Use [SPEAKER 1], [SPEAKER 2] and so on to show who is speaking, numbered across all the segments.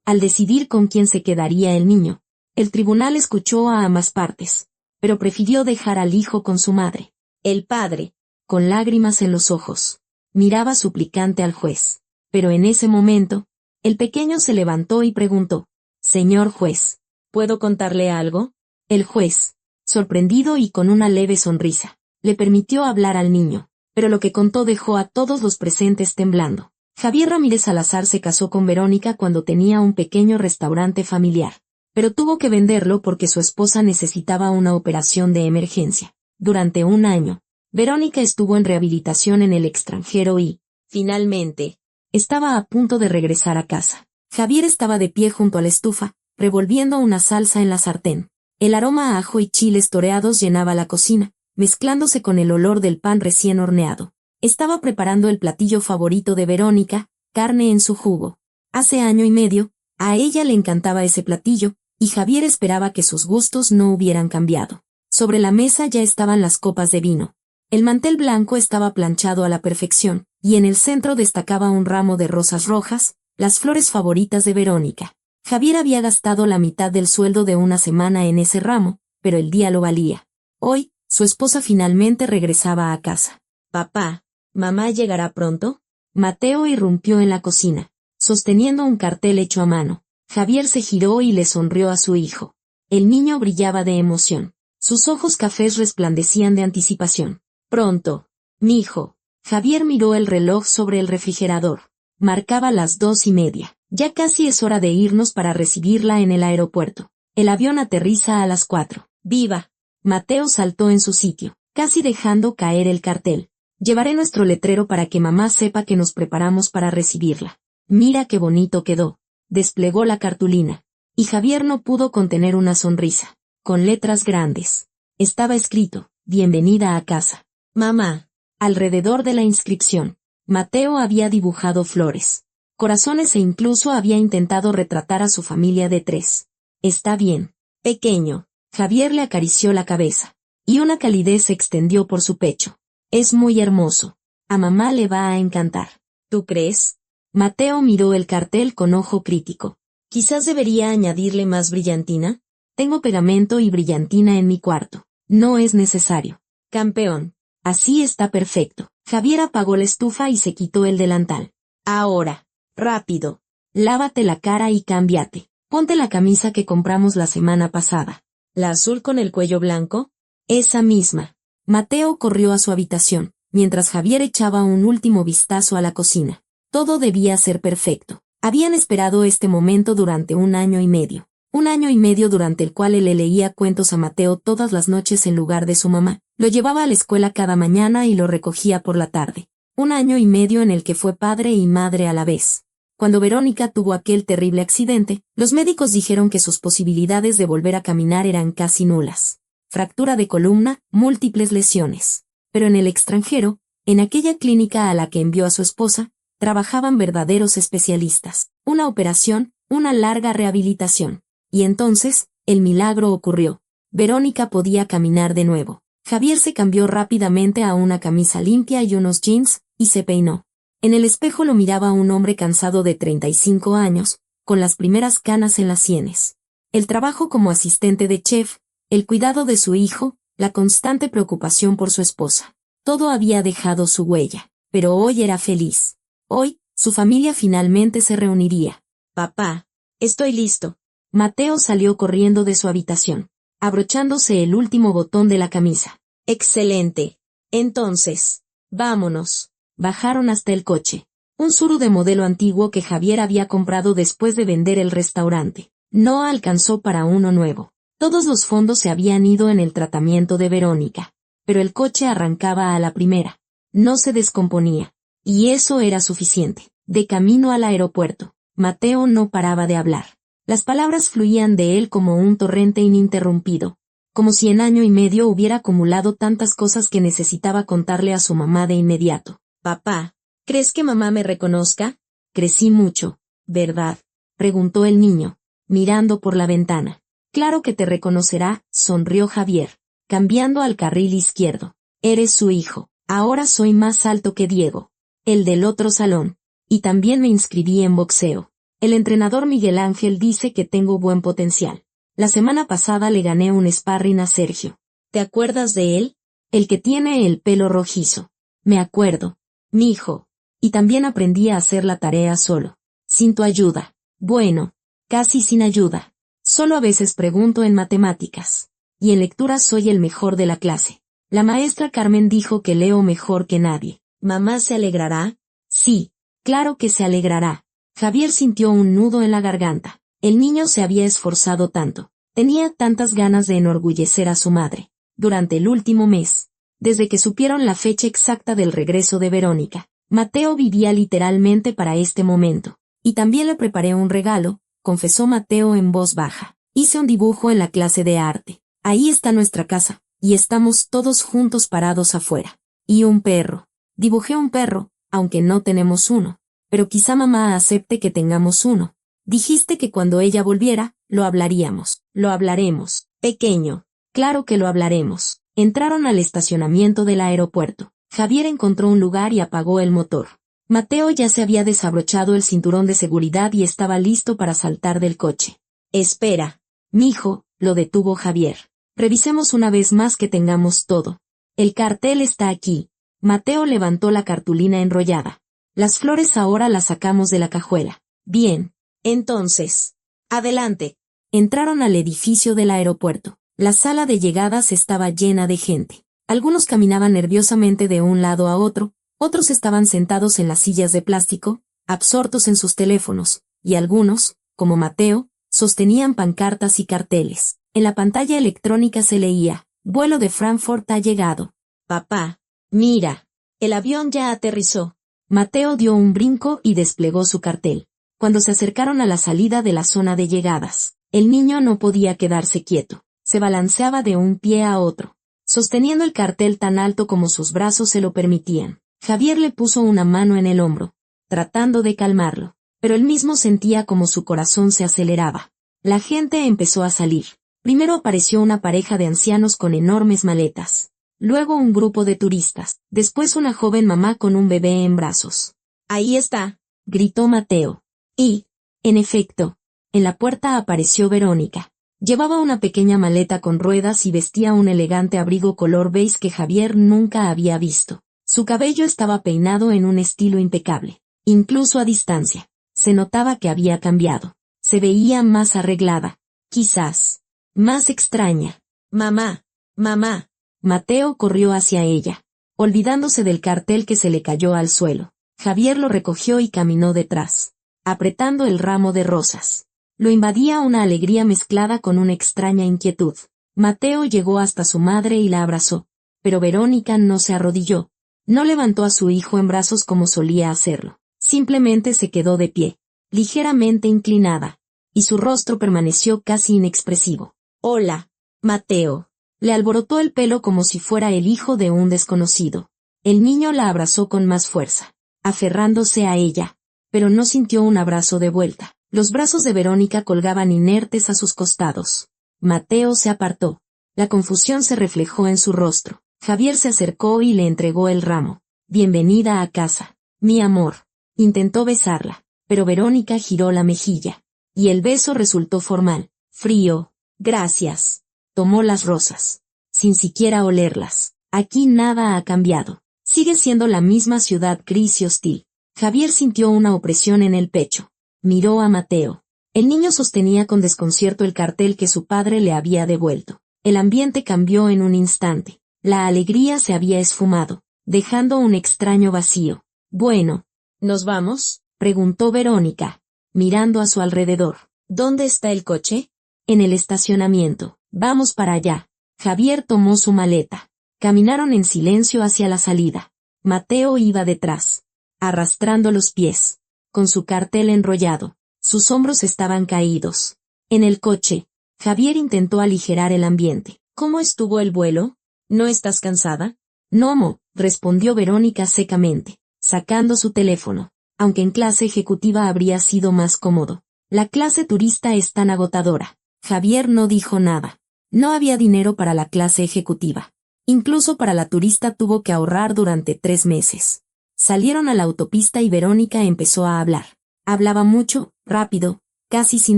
[SPEAKER 1] Al decidir con quién se quedaría el niño, el tribunal escuchó a ambas partes, pero prefirió dejar al hijo con su madre. El padre, con lágrimas en los ojos, miraba suplicante al juez. Pero en ese momento, el pequeño se levantó y preguntó: «Señor juez, ¿puedo contarle algo?». El juez, sorprendido y con una leve sonrisa, le permitió hablar al niño, pero lo que contó dejó a todos los presentes temblando. Javier Ramírez Salazar se casó con Verónica cuando tenía un pequeño restaurante familiar, pero tuvo que venderlo porque su esposa necesitaba una operación de emergencia. Durante un año, Verónica estuvo en rehabilitación en el extranjero y, finalmente, estaba a punto de regresar a casa. Javier estaba de pie junto a la estufa, revolviendo una salsa en la sartén. El aroma a ajo y chiles toreados llenaba la cocina, mezclándose con el olor del pan recién horneado. Estaba preparando el platillo favorito de Verónica, carne en su jugo. Hace año y medio, a ella le encantaba ese platillo, y Javier esperaba que sus gustos no hubieran cambiado. Sobre la mesa ya estaban las copas de vino. El mantel blanco estaba planchado a la perfección, y en el centro destacaba un ramo de rosas rojas, las flores favoritas de Verónica. Javier había gastado la mitad del sueldo de una semana en ese ramo, pero el día lo valía. Hoy, su esposa finalmente regresaba a casa. «Papá, ¿mamá llegará pronto?». Mateo irrumpió en la cocina, sosteniendo un cartel hecho a mano. Javier se giró y le sonrió a su hijo. El niño brillaba de emoción. Sus ojos cafés resplandecían de anticipación. «Pronto, mijo». Javier miró el reloj sobre el refrigerador. Marcaba las 2:30. Ya casi es hora de irnos para recibirla en el aeropuerto. El avión aterriza a las 4. «¡Viva!». Mateo saltó en su sitio, casi dejando caer el cartel. «Llevaré nuestro letrero para que mamá sepa que nos preparamos para recibirla». «Mira qué bonito quedó». Desplegó la cartulina. Y Javier no pudo contener una sonrisa. Con letras grandes. Estaba escrito: «Bienvenida a casa, mamá». Alrededor de la inscripción, Mateo había dibujado flores, corazones e incluso había intentado retratar a su familia de 3. «Está bien, pequeño». Javier le acarició la cabeza, y una calidez se extendió por su pecho. «Es muy hermoso. A mamá le va a encantar». «¿Tú crees?». Mateo miró el cartel con ojo crítico. «Quizás debería añadirle más brillantina». «Tengo pegamento y brillantina en mi cuarto». «No es necesario». «Campeón. Así está perfecto». Javier apagó la estufa y se quitó el delantal. «Ahora, rápido. Lávate la cara y cámbiate. Ponte la camisa que compramos la semana pasada». «¿La azul con el cuello blanco?». «Esa misma». Mateo corrió a su habitación, mientras Javier echaba un último vistazo a la cocina. Todo debía ser perfecto. Habían esperado este momento durante un año y medio. Un año y medio durante el cual él le leía cuentos a Mateo todas las noches en lugar de su mamá. Lo llevaba a la escuela cada mañana y lo recogía por la tarde. Un año y medio en el que fue padre y madre a la vez. Cuando Verónica tuvo aquel terrible accidente, los médicos dijeron que sus posibilidades de volver a caminar eran casi nulas. Fractura de columna, múltiples lesiones. Pero en el extranjero, en aquella clínica a la que envió a su esposa, trabajaban verdaderos especialistas. Una operación, una larga rehabilitación. Y entonces, el milagro ocurrió. Verónica podía caminar de nuevo. Javier se cambió rápidamente a una camisa limpia y unos jeans, y se peinó. En el espejo lo miraba un hombre cansado de 35 años, con las primeras canas en las sienes. El trabajo como asistente de chef, el cuidado de su hijo, la constante preocupación por su esposa. Todo había dejado su huella. Pero hoy era feliz. Hoy, su familia finalmente se reuniría. «Papá, estoy listo». Mateo salió corriendo de su habitación, abrochándose el último botón de la camisa. «Excelente. Entonces, vámonos». Bajaron hasta el coche. Un Tsuru de modelo antiguo que Javier había comprado después de vender el restaurante. No alcanzó para uno nuevo. Todos los fondos se habían ido en el tratamiento de Verónica. Pero el coche arrancaba a la primera. No se descomponía. Y eso era suficiente. De camino al aeropuerto, Mateo no paraba de hablar. Las palabras fluían de él como un torrente ininterrumpido, como si en año y medio hubiera acumulado tantas cosas que necesitaba contarle a su mamá de inmediato. «Papá, ¿crees que mamá me reconozca?». «Crecí mucho, ¿verdad?», preguntó el niño, mirando por la ventana. «Claro que te reconocerá», sonrió Javier, cambiando al carril izquierdo. «Eres su hijo. Ahora soy más alto que Diego, el del otro salón. Y también me inscribí en boxeo». El entrenador Miguel Ángel dice que tengo buen potencial. La semana pasada le gané un sparring a Sergio. ¿Te acuerdas de él? El que tiene el pelo rojizo. Me acuerdo. Mijo. Y también aprendí a hacer la tarea solo. Sin tu ayuda. Bueno, casi sin ayuda. Solo a veces pregunto en matemáticas. Y en lectura soy el mejor de la clase. La maestra Carmen dijo que leo mejor que nadie. ¿Mamá se alegrará? Sí, claro que se alegrará. Javier sintió un nudo en la garganta. El niño se había esforzado tanto. Tenía tantas ganas de enorgullecer a su madre. Durante el último mes, desde que supieron la fecha exacta del regreso de Verónica, Mateo vivía literalmente para este momento. Y también le preparé un regalo, confesó Mateo en voz baja. Hice un dibujo en la clase de arte. Ahí está nuestra casa, y estamos todos juntos parados afuera. Y un perro. Dibujé un perro, aunque no tenemos uno. Pero quizá mamá acepte que tengamos uno. Dijiste que cuando ella volviera, lo hablaríamos. Lo hablaremos. Pequeño. Claro que lo hablaremos. Entraron al estacionamiento del aeropuerto. Javier encontró un lugar y apagó el motor. Mateo ya se había desabrochado el cinturón de seguridad y estaba listo para saltar del coche. Espera. Mijo, lo detuvo Javier. Revisemos una vez más que tengamos todo. El cartel está aquí. Mateo levantó la cartulina enrollada. Las flores ahora las sacamos de la cajuela. Bien. Entonces. Adelante. Entraron al edificio del aeropuerto. La sala de llegadas estaba llena de gente. Algunos caminaban nerviosamente de un lado a otro, otros estaban sentados en las sillas de plástico, absortos en sus teléfonos, y algunos, como Mateo, sostenían pancartas y carteles. En la pantalla electrónica se leía, vuelo de Frankfurt ha llegado. Papá, mira, el avión ya aterrizó. Mateo dio un brinco y desplegó su cartel. Cuando se acercaron a la salida de la zona de llegadas, el niño no podía quedarse quieto. Se balanceaba de un pie a otro, sosteniendo el cartel tan alto como sus brazos se lo permitían. Javier le puso una mano en el hombro, tratando de calmarlo, pero él mismo sentía como su corazón se aceleraba. La gente empezó a salir. Primero apareció una pareja de ancianos con enormes maletas, luego un grupo de turistas, después una joven mamá con un bebé en brazos. Ahí está, gritó Mateo. Y, en efecto, en la puerta apareció Verónica. Llevaba una pequeña maleta con ruedas y vestía un elegante abrigo color beige que Javier nunca había visto. Su cabello estaba peinado en un estilo impecable. Incluso a distancia, se notaba que había cambiado. Se veía más arreglada. Quizás más extraña. Mamá, mamá. Mateo corrió hacia ella, olvidándose del cartel que se le cayó al suelo. Javier lo recogió y caminó detrás, apretando el ramo de rosas. Lo invadía una alegría mezclada con una extraña inquietud. Mateo llegó hasta su madre y la abrazó, pero Verónica no se arrodilló. No levantó a su hijo en brazos como solía hacerlo. Simplemente se quedó de pie, ligeramente inclinada, y su rostro permaneció casi inexpresivo. Hola, Mateo. Le alborotó el pelo como si fuera el hijo de un desconocido. El niño la abrazó con más fuerza, aferrándose a ella, pero no sintió un abrazo de vuelta. Los brazos de Verónica colgaban inertes a sus costados. Mateo se apartó. La confusión se reflejó en su rostro. Javier se acercó y le entregó el ramo. Bienvenida a casa, mi amor. Intentó besarla, pero Verónica giró la mejilla. Y el beso resultó formal, frío. Gracias. Tomó las rosas, sin siquiera olerlas. Aquí nada ha cambiado. Sigue siendo la misma ciudad gris y hostil. Javier sintió una opresión en el pecho. Miró a Mateo. El niño sostenía con desconcierto el cartel que su padre le había devuelto. El ambiente cambió en un instante. La alegría se había esfumado, dejando un extraño vacío. Bueno, ¿nos vamos?, preguntó Verónica, mirando a su alrededor. ¿Dónde está el coche? En el estacionamiento. Vamos para allá. Javier tomó su maleta. Caminaron en silencio hacia la salida. Mateo iba detrás, arrastrando los pies, con su cartel enrollado. Sus hombros estaban caídos. En el coche, Javier intentó aligerar el ambiente. ¿Cómo estuvo el vuelo? ¿No estás cansada? No, respondió Verónica secamente, sacando su teléfono. Aunque en clase ejecutiva habría sido más cómodo. La clase turista es tan agotadora. Javier no dijo nada. No había dinero para la clase ejecutiva. Incluso para la turista tuvo que ahorrar durante 3 meses. Salieron a la autopista y Verónica empezó a hablar. Hablaba mucho, rápido, casi sin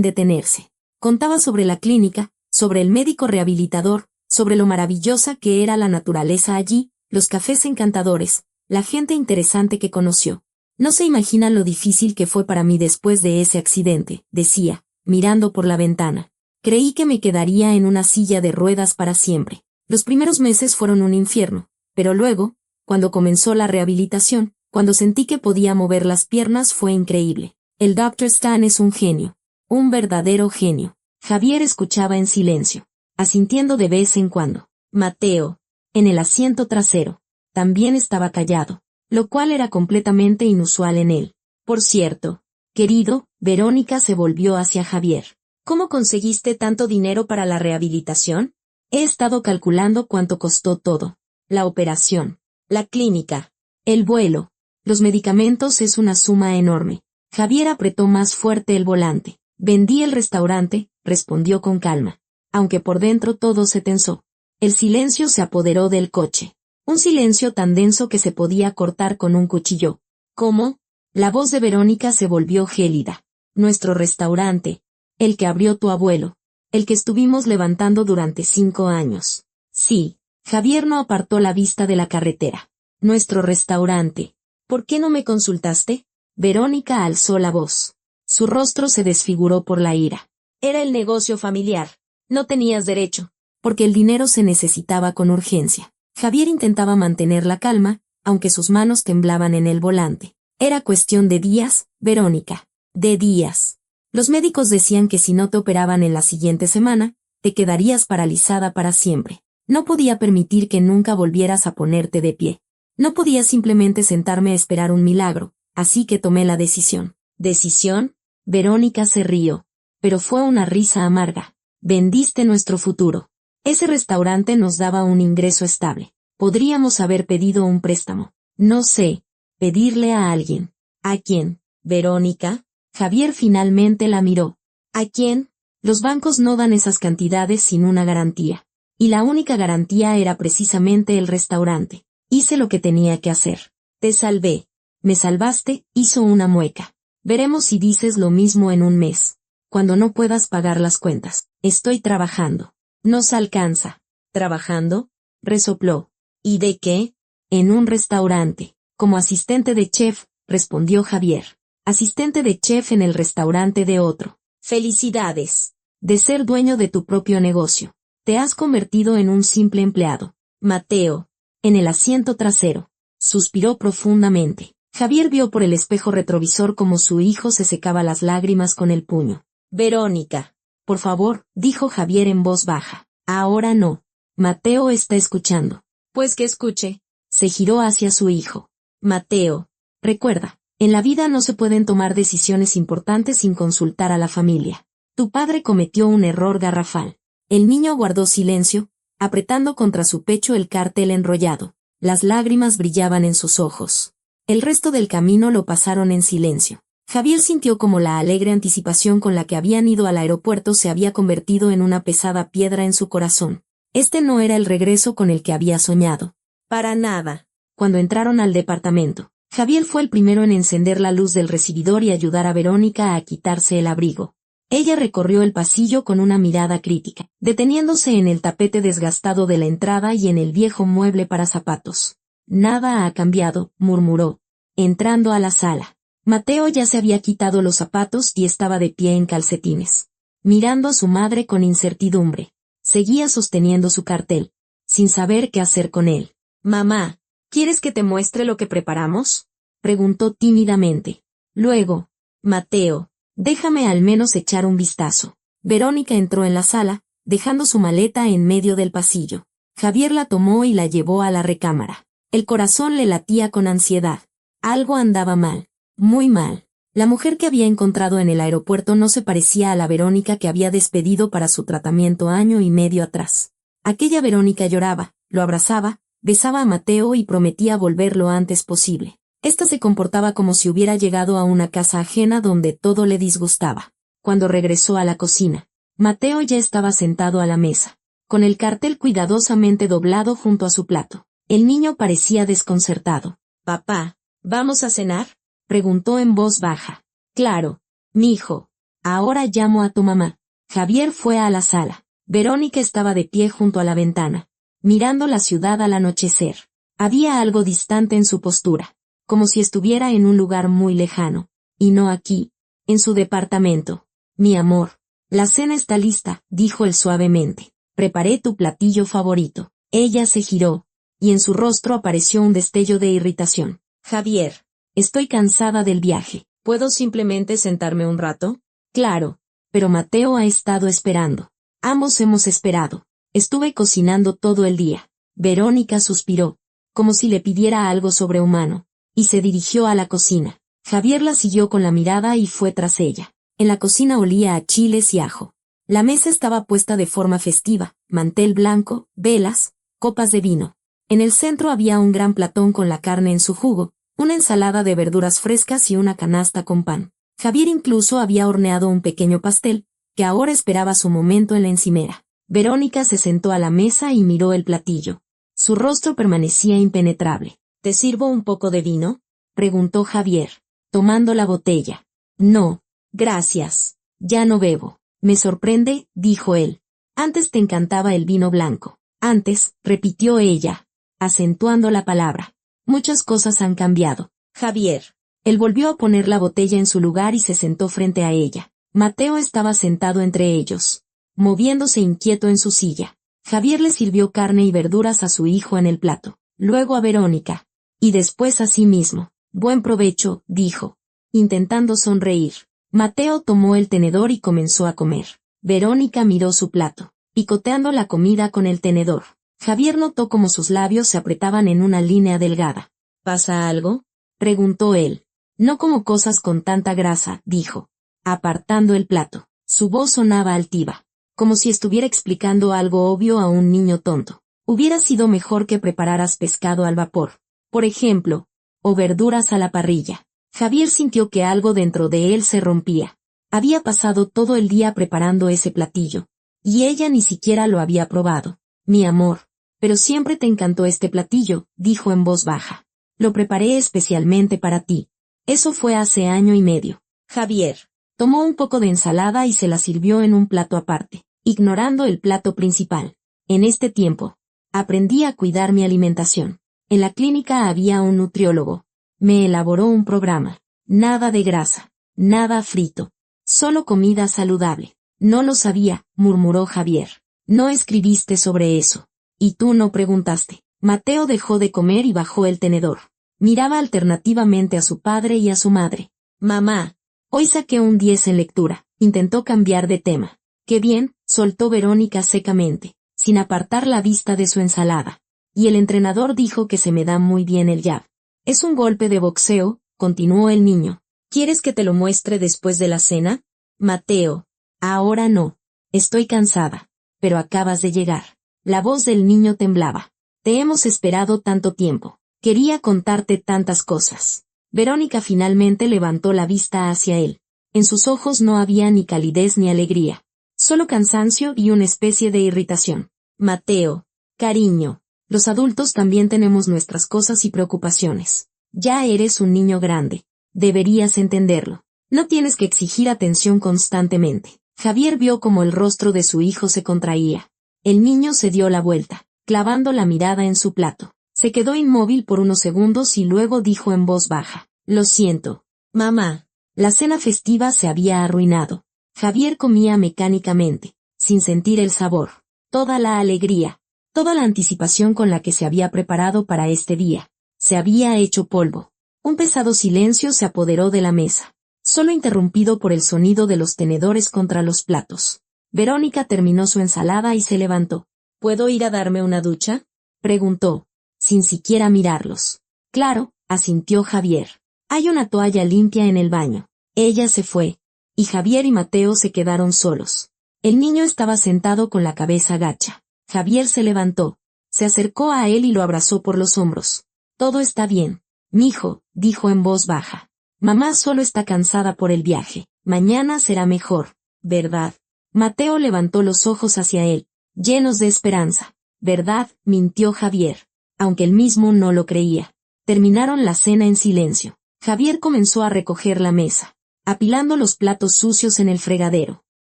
[SPEAKER 1] detenerse. Contaba sobre la clínica, sobre el médico rehabilitador, sobre lo maravillosa que era la naturaleza allí, los cafés encantadores, la gente interesante que conoció. No se imagina lo difícil que fue para mí después de ese accidente, decía, mirando por la ventana. Creí que me quedaría en una silla de ruedas para siempre. Los primeros meses fueron un infierno, pero luego, cuando comenzó la rehabilitación, cuando sentí que podía mover las piernas fue increíble. El Dr. Stan es un genio. Un verdadero genio. Javier escuchaba en silencio, asintiendo de vez en cuando. Mateo, en el asiento trasero, también estaba callado, lo cual era completamente inusual en él. Por cierto, querido, Verónica se volvió hacia Javier. ¿Cómo conseguiste tanto dinero para la rehabilitación? He estado calculando cuánto costó todo. La operación, la clínica, el vuelo, los medicamentos es una suma enorme. Javier apretó más fuerte el volante. Vendí el restaurante, respondió con calma. Aunque por dentro todo se tensó. El silencio se apoderó del coche. Un silencio tan denso que se podía cortar con un cuchillo. ¿Cómo? La voz de Verónica se volvió gélida. Nuestro restaurante, el que abrió tu abuelo, el que estuvimos levantando durante 5 años. Sí, Javier no apartó la vista de la carretera. Nuestro restaurante. ¿Por qué no me consultaste? Verónica alzó la voz. Su rostro se desfiguró por la ira. Era el negocio familiar. No tenías derecho. Porque el dinero se necesitaba con urgencia. Javier intentaba mantener la calma, aunque sus manos temblaban en el volante. Era cuestión de días, Verónica. De días. Los médicos decían que si no te operaban en la siguiente semana, te quedarías paralizada para siempre. No podía permitir que nunca volvieras a ponerte de pie. No podía simplemente sentarme a esperar un milagro, así que tomé la decisión. ¿Decisión? Verónica se rió. Pero fue una risa amarga. Vendiste nuestro futuro. Ese restaurante nos daba un ingreso estable. Podríamos haber pedido un préstamo. No sé. Pedirle a alguien. ¿A quién? ¿Verónica? Javier finalmente la miró. ¿A quién? Los bancos no dan esas cantidades sin una garantía. Y la única garantía era precisamente el restaurante. Hice lo que tenía que hacer. Te salvé. Me salvaste, hizo una mueca. Veremos si dices lo mismo en un mes. Cuando no puedas pagar las cuentas. Estoy trabajando. Nos alcanza. ¿Trabajando? Resopló. ¿Y de qué? En un restaurante. Como asistente de chef, respondió Javier. Asistente de chef en el restaurante de otro. Felicidades. De ser dueño de tu propio negocio. Te has convertido en un simple empleado. Mateo. En el asiento trasero. Suspiró profundamente. Javier vio por el espejo retrovisor como su hijo se secaba las lágrimas con el puño. Verónica. Por favor, dijo Javier en voz baja. Ahora no. Mateo está escuchando. Pues que escuche. Se giró hacia su hijo. Mateo. Recuerda, en la vida no se pueden tomar decisiones importantes sin consultar a la familia. Tu padre cometió un error garrafal. El niño guardó silencio, apretando contra su pecho el cartel enrollado. Las lágrimas brillaban en sus ojos. El resto del camino lo pasaron en silencio. Javier sintió como la alegre anticipación con la que habían ido al aeropuerto se había convertido en una pesada piedra en su corazón. Este no era el regreso con el que había soñado. Para nada. Cuando entraron al departamento, Javier fue el primero en encender la luz del recibidor y ayudar a Verónica a quitarse el abrigo. Ella recorrió el pasillo con una mirada crítica, deteniéndose en el tapete desgastado de la entrada y en el viejo mueble para zapatos. Nada ha cambiado, murmuró, entrando a la sala. Mateo ya se había quitado los zapatos y estaba de pie en calcetines, mirando a su madre con incertidumbre. Seguía sosteniendo su cartel, sin saber qué hacer con él. Mamá, ¿quieres que te muestre lo que preparamos? Preguntó tímidamente. Luego, Mateo, déjame al menos echar un vistazo. Verónica entró en la sala, dejando su maleta en medio del pasillo. Javier la tomó y la llevó a la recámara. El corazón le latía con ansiedad. Algo andaba mal. Muy mal. La mujer que había encontrado en el aeropuerto no se parecía a la Verónica que había despedido para su tratamiento año y medio atrás. Aquella Verónica lloraba, lo abrazaba, besaba a Mateo y prometía volver lo antes posible. Esta se comportaba como si hubiera llegado a una casa ajena donde todo le disgustaba. Cuando regresó a la cocina, Mateo ya estaba sentado a la mesa, con el cartel cuidadosamente doblado junto a su plato. El niño parecía desconcertado. «Papá, ¿vamos a cenar?», preguntó en voz baja. «Claro. Mijo, ahora llamo a tu mamá. Javier fue a la sala. Verónica estaba de pie junto a la ventana, mirando la ciudad al anochecer. Había algo distante en su postura, como si estuviera en un lugar muy lejano, y no aquí, en su departamento. Mi amor, la cena está lista, dijo él suavemente. Preparé tu platillo favorito. Ella se giró, y en su rostro apareció un destello de irritación. Javier, estoy cansada del viaje. ¿Puedo simplemente sentarme un rato? Claro, pero Mateo ha estado esperando. Ambos hemos esperado. Estuve cocinando todo el día. Verónica suspiró, como si le pidiera algo sobrehumano, y se dirigió a la cocina. Javier la siguió con la mirada y fue tras ella. En la cocina olía a chiles y ajo. La mesa estaba puesta de forma festiva, mantel blanco, velas, copas de vino. En el centro había un gran platón con la carne en su jugo, una ensalada de verduras frescas y una canasta con pan. Javier incluso había horneado un pequeño pastel, que ahora esperaba su momento en la encimera. Verónica se sentó a la mesa y miró el platillo. Su rostro permanecía impenetrable. ¿Te sirvo un poco de vino?, preguntó Javier, tomando la botella. No, gracias. Ya no bebo. Me sorprende, dijo él. Antes te encantaba el vino blanco. Antes, repitió ella, acentuando la palabra. Muchas cosas han cambiado. Javier. Él volvió a poner la botella en su lugar y se sentó frente a ella. Mateo estaba sentado entre ellos, moviéndose inquieto en su silla. Javier le sirvió carne y verduras a su hijo en el plato, luego a Verónica, y después a sí mismo. Buen provecho, dijo, intentando sonreír. Mateo tomó el tenedor y comenzó a comer. Verónica miró su plato, picoteando la comida con el tenedor. Javier notó cómo sus labios se apretaban en una línea delgada. ¿Pasa algo?, preguntó él. No como cosas con tanta grasa, dijo, apartando el plato. Su voz sonaba altiva, como si estuviera explicando algo obvio a un niño tonto. Hubiera sido mejor que prepararas pescado al vapor, por ejemplo, o verduras a la parrilla. Javier sintió que algo dentro de él se rompía. Había pasado todo el día preparando ese platillo, y ella ni siquiera lo había probado. Mi amor, pero siempre te encantó este platillo, dijo en voz baja. Lo preparé especialmente para ti. Eso fue hace año y medio. Javier tomó un poco de ensalada y se la sirvió en un plato aparte, ignorando el plato principal. En este tiempo, aprendí a cuidar mi alimentación. En la clínica había un nutriólogo. Me elaboró un programa. Nada de grasa, nada frito, solo comida saludable. No lo sabía, murmuró Javier. No escribiste sobre eso. Y tú no preguntaste. Mateo dejó de comer y bajó el tenedor. Miraba alternativamente a su padre y a su madre. Mamá, hoy saqué un 10 en lectura. Intentó cambiar de tema. Qué bien, soltó Verónica secamente, sin apartar la vista de su ensalada. Y el entrenador dijo que se me da muy bien el jab. Es un golpe de boxeo, continuó el niño. ¿Quieres que te lo muestre después de la cena? Mateo, ahora no. Estoy cansada. Pero acabas de llegar. La voz del niño temblaba. Te hemos esperado tanto tiempo. Quería contarte tantas cosas. Verónica finalmente levantó la vista hacia él. En sus ojos no había ni calidez ni alegría. Solo cansancio y una especie de irritación. Mateo, cariño, los adultos también tenemos nuestras cosas y preocupaciones. Ya eres un niño grande. Deberías entenderlo. No tienes que exigir atención constantemente. Javier vio cómo el rostro de su hijo se contraía. El niño se dio la vuelta, clavando la mirada en su plato. Se quedó inmóvil por unos segundos y luego dijo en voz baja, lo siento, mamá. La cena festiva se había arruinado. Javier comía mecánicamente, sin sentir el sabor, toda la alegría, toda la anticipación con la que se había preparado para este día. Se había hecho polvo. Un pesado silencio se apoderó de la mesa, solo interrumpido por el sonido de los tenedores contra los platos. Verónica terminó su ensalada y se levantó. ¿Puedo ir a darme una ducha?, preguntó, sin siquiera mirarlos. Claro, asintió Javier. Hay una toalla limpia en el baño. Ella se fue, y Javier y Mateo se quedaron solos. El niño estaba sentado con la cabeza gacha. Javier se levantó, se acercó a él y lo abrazó por los hombros. Todo está bien, mijo, dijo en voz baja. Mamá solo está cansada por el viaje. Mañana será mejor, ¿verdad? Mateo levantó los ojos hacia él, llenos de esperanza. ¿Verdad?, mintió Javier, aunque él mismo no lo creía. Terminaron la cena en silencio. Javier comenzó a recoger la mesa, apilando los platos sucios en el fregadero.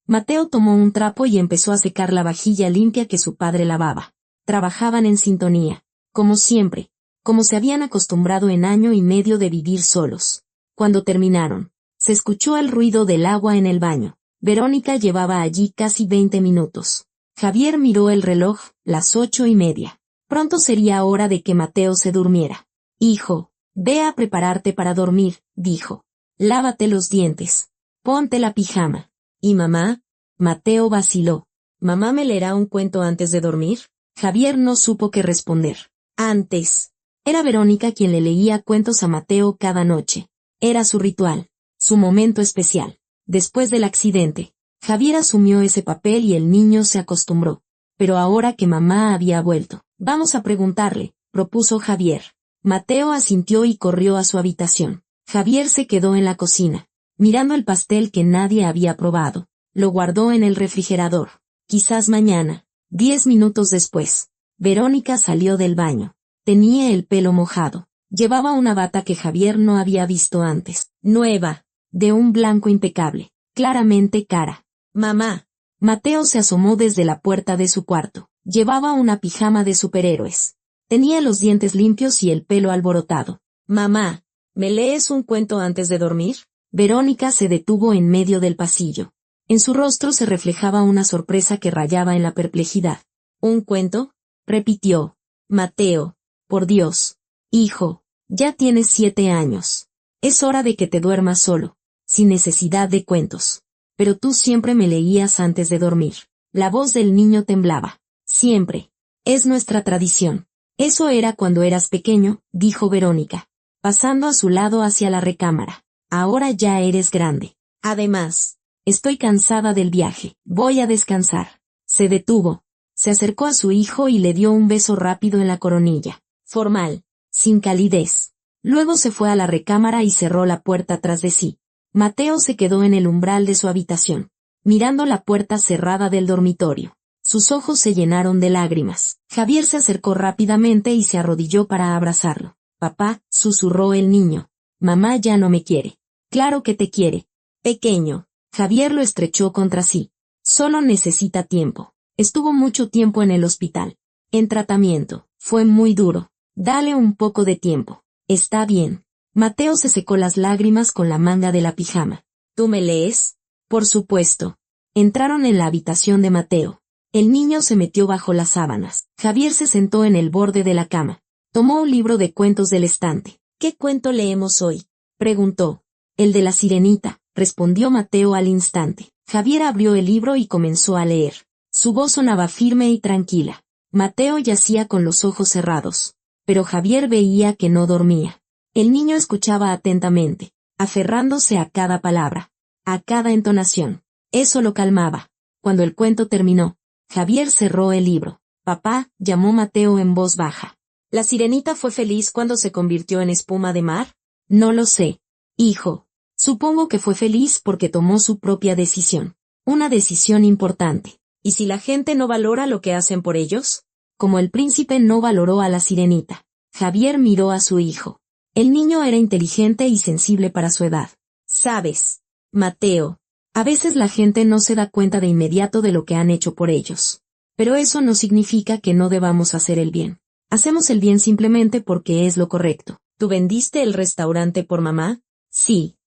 [SPEAKER 1] Mateo tomó un trapo y empezó a secar la vajilla limpia que su padre lavaba. Trabajaban en sintonía, como siempre, como se habían acostumbrado en año y medio de vivir solos. Cuando terminaron, se escuchó el ruido del agua en el baño. Verónica llevaba allí casi 20 minutos. Javier miró el reloj, las 8:30. Pronto sería hora de que Mateo se durmiera. Hijo, ve a prepararte para dormir, dijo. Lávate los dientes. Ponte la pijama. ¿Y mamá? Mateo vaciló. ¿Mamá me leerá un cuento antes de dormir? Javier no supo qué responder. Antes. Era Verónica quien le leía cuentos a Mateo cada noche. Era su ritual, su momento especial. Después del accidente, Javier asumió ese papel y el niño se acostumbró. Pero ahora que mamá había vuelto, vamos a preguntarle, propuso Javier. Mateo asintió y corrió a su habitación. Javier se quedó en la cocina, mirando el pastel que nadie había probado. Lo guardó en el refrigerador. Quizás mañana. 10 minutos después, Verónica salió del baño. Tenía el pelo mojado. Llevaba una bata que Javier no había visto antes. Nueva, de un blanco impecable, claramente cara. Mamá. Mateo se asomó desde la puerta de su cuarto. Llevaba una pijama de superhéroes. Tenía los dientes limpios y el pelo alborotado. Mamá, ¿me lees un cuento antes de dormir? Verónica se detuvo en medio del pasillo. En su rostro se reflejaba una sorpresa que rayaba en la perplejidad. ¿Un cuento? Repitió. Mateo, por Dios. Hijo, ya tienes 7 años. Es hora de que te duermas solo, sin necesidad de cuentos. Pero tú siempre me leías antes de dormir. La voz del niño temblaba. Siempre. Es nuestra tradición. Eso era cuando eras pequeño, dijo Verónica, pasando a su lado hacia la recámara. Ahora ya eres grande. Además, estoy cansada del viaje. Voy a descansar. Se detuvo. Se acercó a su hijo y le dio un beso rápido en la coronilla. Formal, sin calidez. Luego se fue a la recámara y cerró la puerta tras de sí. Mateo se quedó en el umbral de su habitación, mirando la puerta cerrada del dormitorio. Sus ojos se llenaron de lágrimas. Javier se acercó rápidamente y se arrodilló para abrazarlo. Papá, susurró el niño. Mamá ya no me quiere. Claro que te quiere. Pequeño. Javier lo estrechó contra sí. Solo necesita tiempo. Estuvo mucho tiempo en el hospital. En tratamiento. Fue muy duro. Dale un poco de tiempo. Está bien. Mateo se secó las lágrimas con la manga de la pijama. ¿Tú me lees? Por supuesto. Entraron en la habitación de Mateo. El niño se metió bajo las sábanas. Javier se sentó en el borde de la cama. Tomó un libro de cuentos del estante. ¿Qué cuento leemos hoy? Preguntó. El de la sirenita, respondió Mateo al instante. Javier abrió el libro y comenzó a leer. Su voz sonaba firme y tranquila. Mateo yacía con los ojos cerrados. Pero Javier veía que no dormía. El niño escuchaba atentamente, aferrándose a cada palabra, a cada entonación. Eso lo calmaba. Cuando el cuento terminó, Javier cerró el libro. Papá, llamó Mateo en voz baja. ¿La sirenita fue feliz cuando se convirtió en espuma de mar? No lo sé. Hijo. Supongo que fue feliz porque tomó su propia decisión. Una decisión importante. ¿Y si la gente no valora lo que hacen por ellos? Como el príncipe no valoró a la sirenita. Javier miró a su hijo. El niño era inteligente y sensible para su edad. ¿Sabes, Mateo? A veces la gente no se da cuenta de inmediato de lo que han hecho por ellos. Pero eso no significa que no debamos hacer el bien. Hacemos el bien simplemente porque es lo correcto. ¿Tú vendiste el restaurante por mamá? Sí,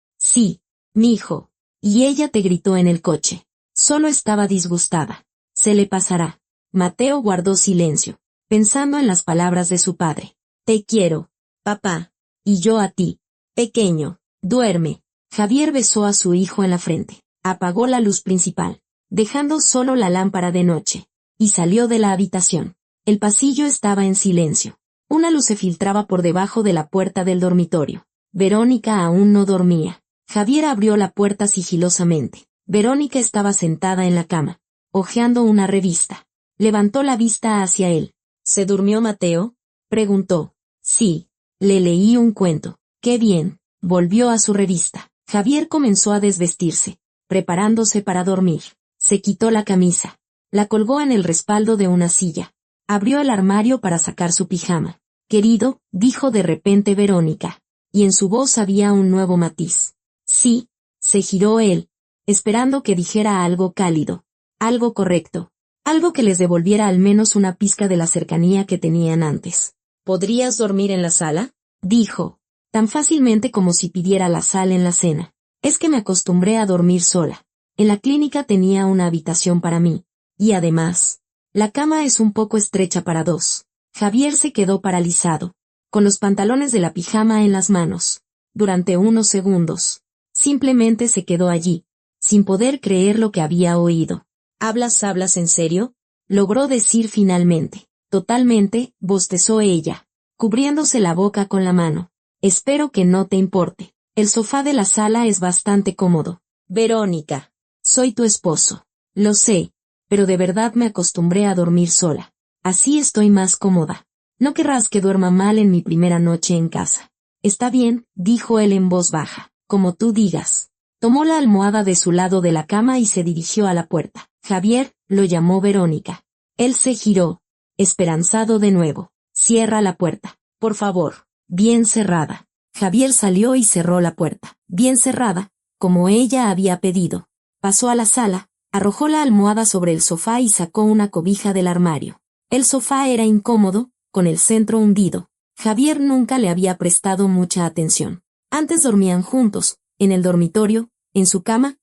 [SPEAKER 1] mi hijo. Y ella te gritó en el coche. Solo estaba disgustada. Se le pasará. Mateo guardó silencio, pensando en las palabras de su padre. Te quiero, papá. Y yo a ti. Pequeño, duerme. Javier besó a su hijo en la frente. Apagó la luz principal, dejando solo la lámpara de noche, y salió de la habitación. El pasillo estaba en silencio. Una luz se filtraba por debajo de la puerta del dormitorio. Verónica aún no dormía. Javier abrió la puerta sigilosamente. Verónica estaba sentada en la cama, hojeando una revista. Levantó la vista hacia él. ¿Se durmió Mateo? Preguntó. Sí, le leí un cuento. Qué bien. Volvió a su revista. Javier comenzó a desvestirse, preparándose para dormir. Se quitó la camisa. La colgó en el respaldo de una silla. Abrió el armario para sacar su pijama. Querido, dijo de repente Verónica. Y en su voz había un nuevo matiz. Sí, Se giró él, esperando que dijera algo cálido, algo correcto, algo que les devolviera al menos una pizca de la cercanía que tenían antes. ¿Podrías dormir en la sala?, dijo, tan fácilmente como si pidiera la sal en la cena. Es que me acostumbré a dormir sola. En la clínica tenía una habitación para mí. Y además, la cama es un poco estrecha para dos. Javier se quedó paralizado, con los pantalones de la pijama en las manos. Durante unos segundos, simplemente se quedó allí, sin poder creer lo que había oído. ¿Hablas en serio?, logró decir finalmente. Totalmente, bostezó ella, cubriéndose la boca con la mano. Espero que no te importe. El sofá de la sala es bastante cómodo. Verónica, soy tu esposo. Lo sé, pero de verdad me acostumbré a dormir sola. Así estoy más cómoda. No querrás que duerma mal en mi primera noche en casa. Está bien, dijo él en voz baja. Como tú digas. Tomó la almohada de su lado de la cama y se dirigió a la puerta. Javier, lo llamó Verónica. Él se giró, esperanzado de nuevo. Cierra la puerta, por favor. Bien cerrada. Javier salió y cerró la puerta. Bien cerrada, como ella había pedido. Pasó a la sala, arrojó la almohada sobre el sofá y sacó una cobija del armario. El sofá era incómodo, con el centro hundido. Javier nunca le había prestado mucha atención. Antes dormían juntos, en el dormitorio, en su cama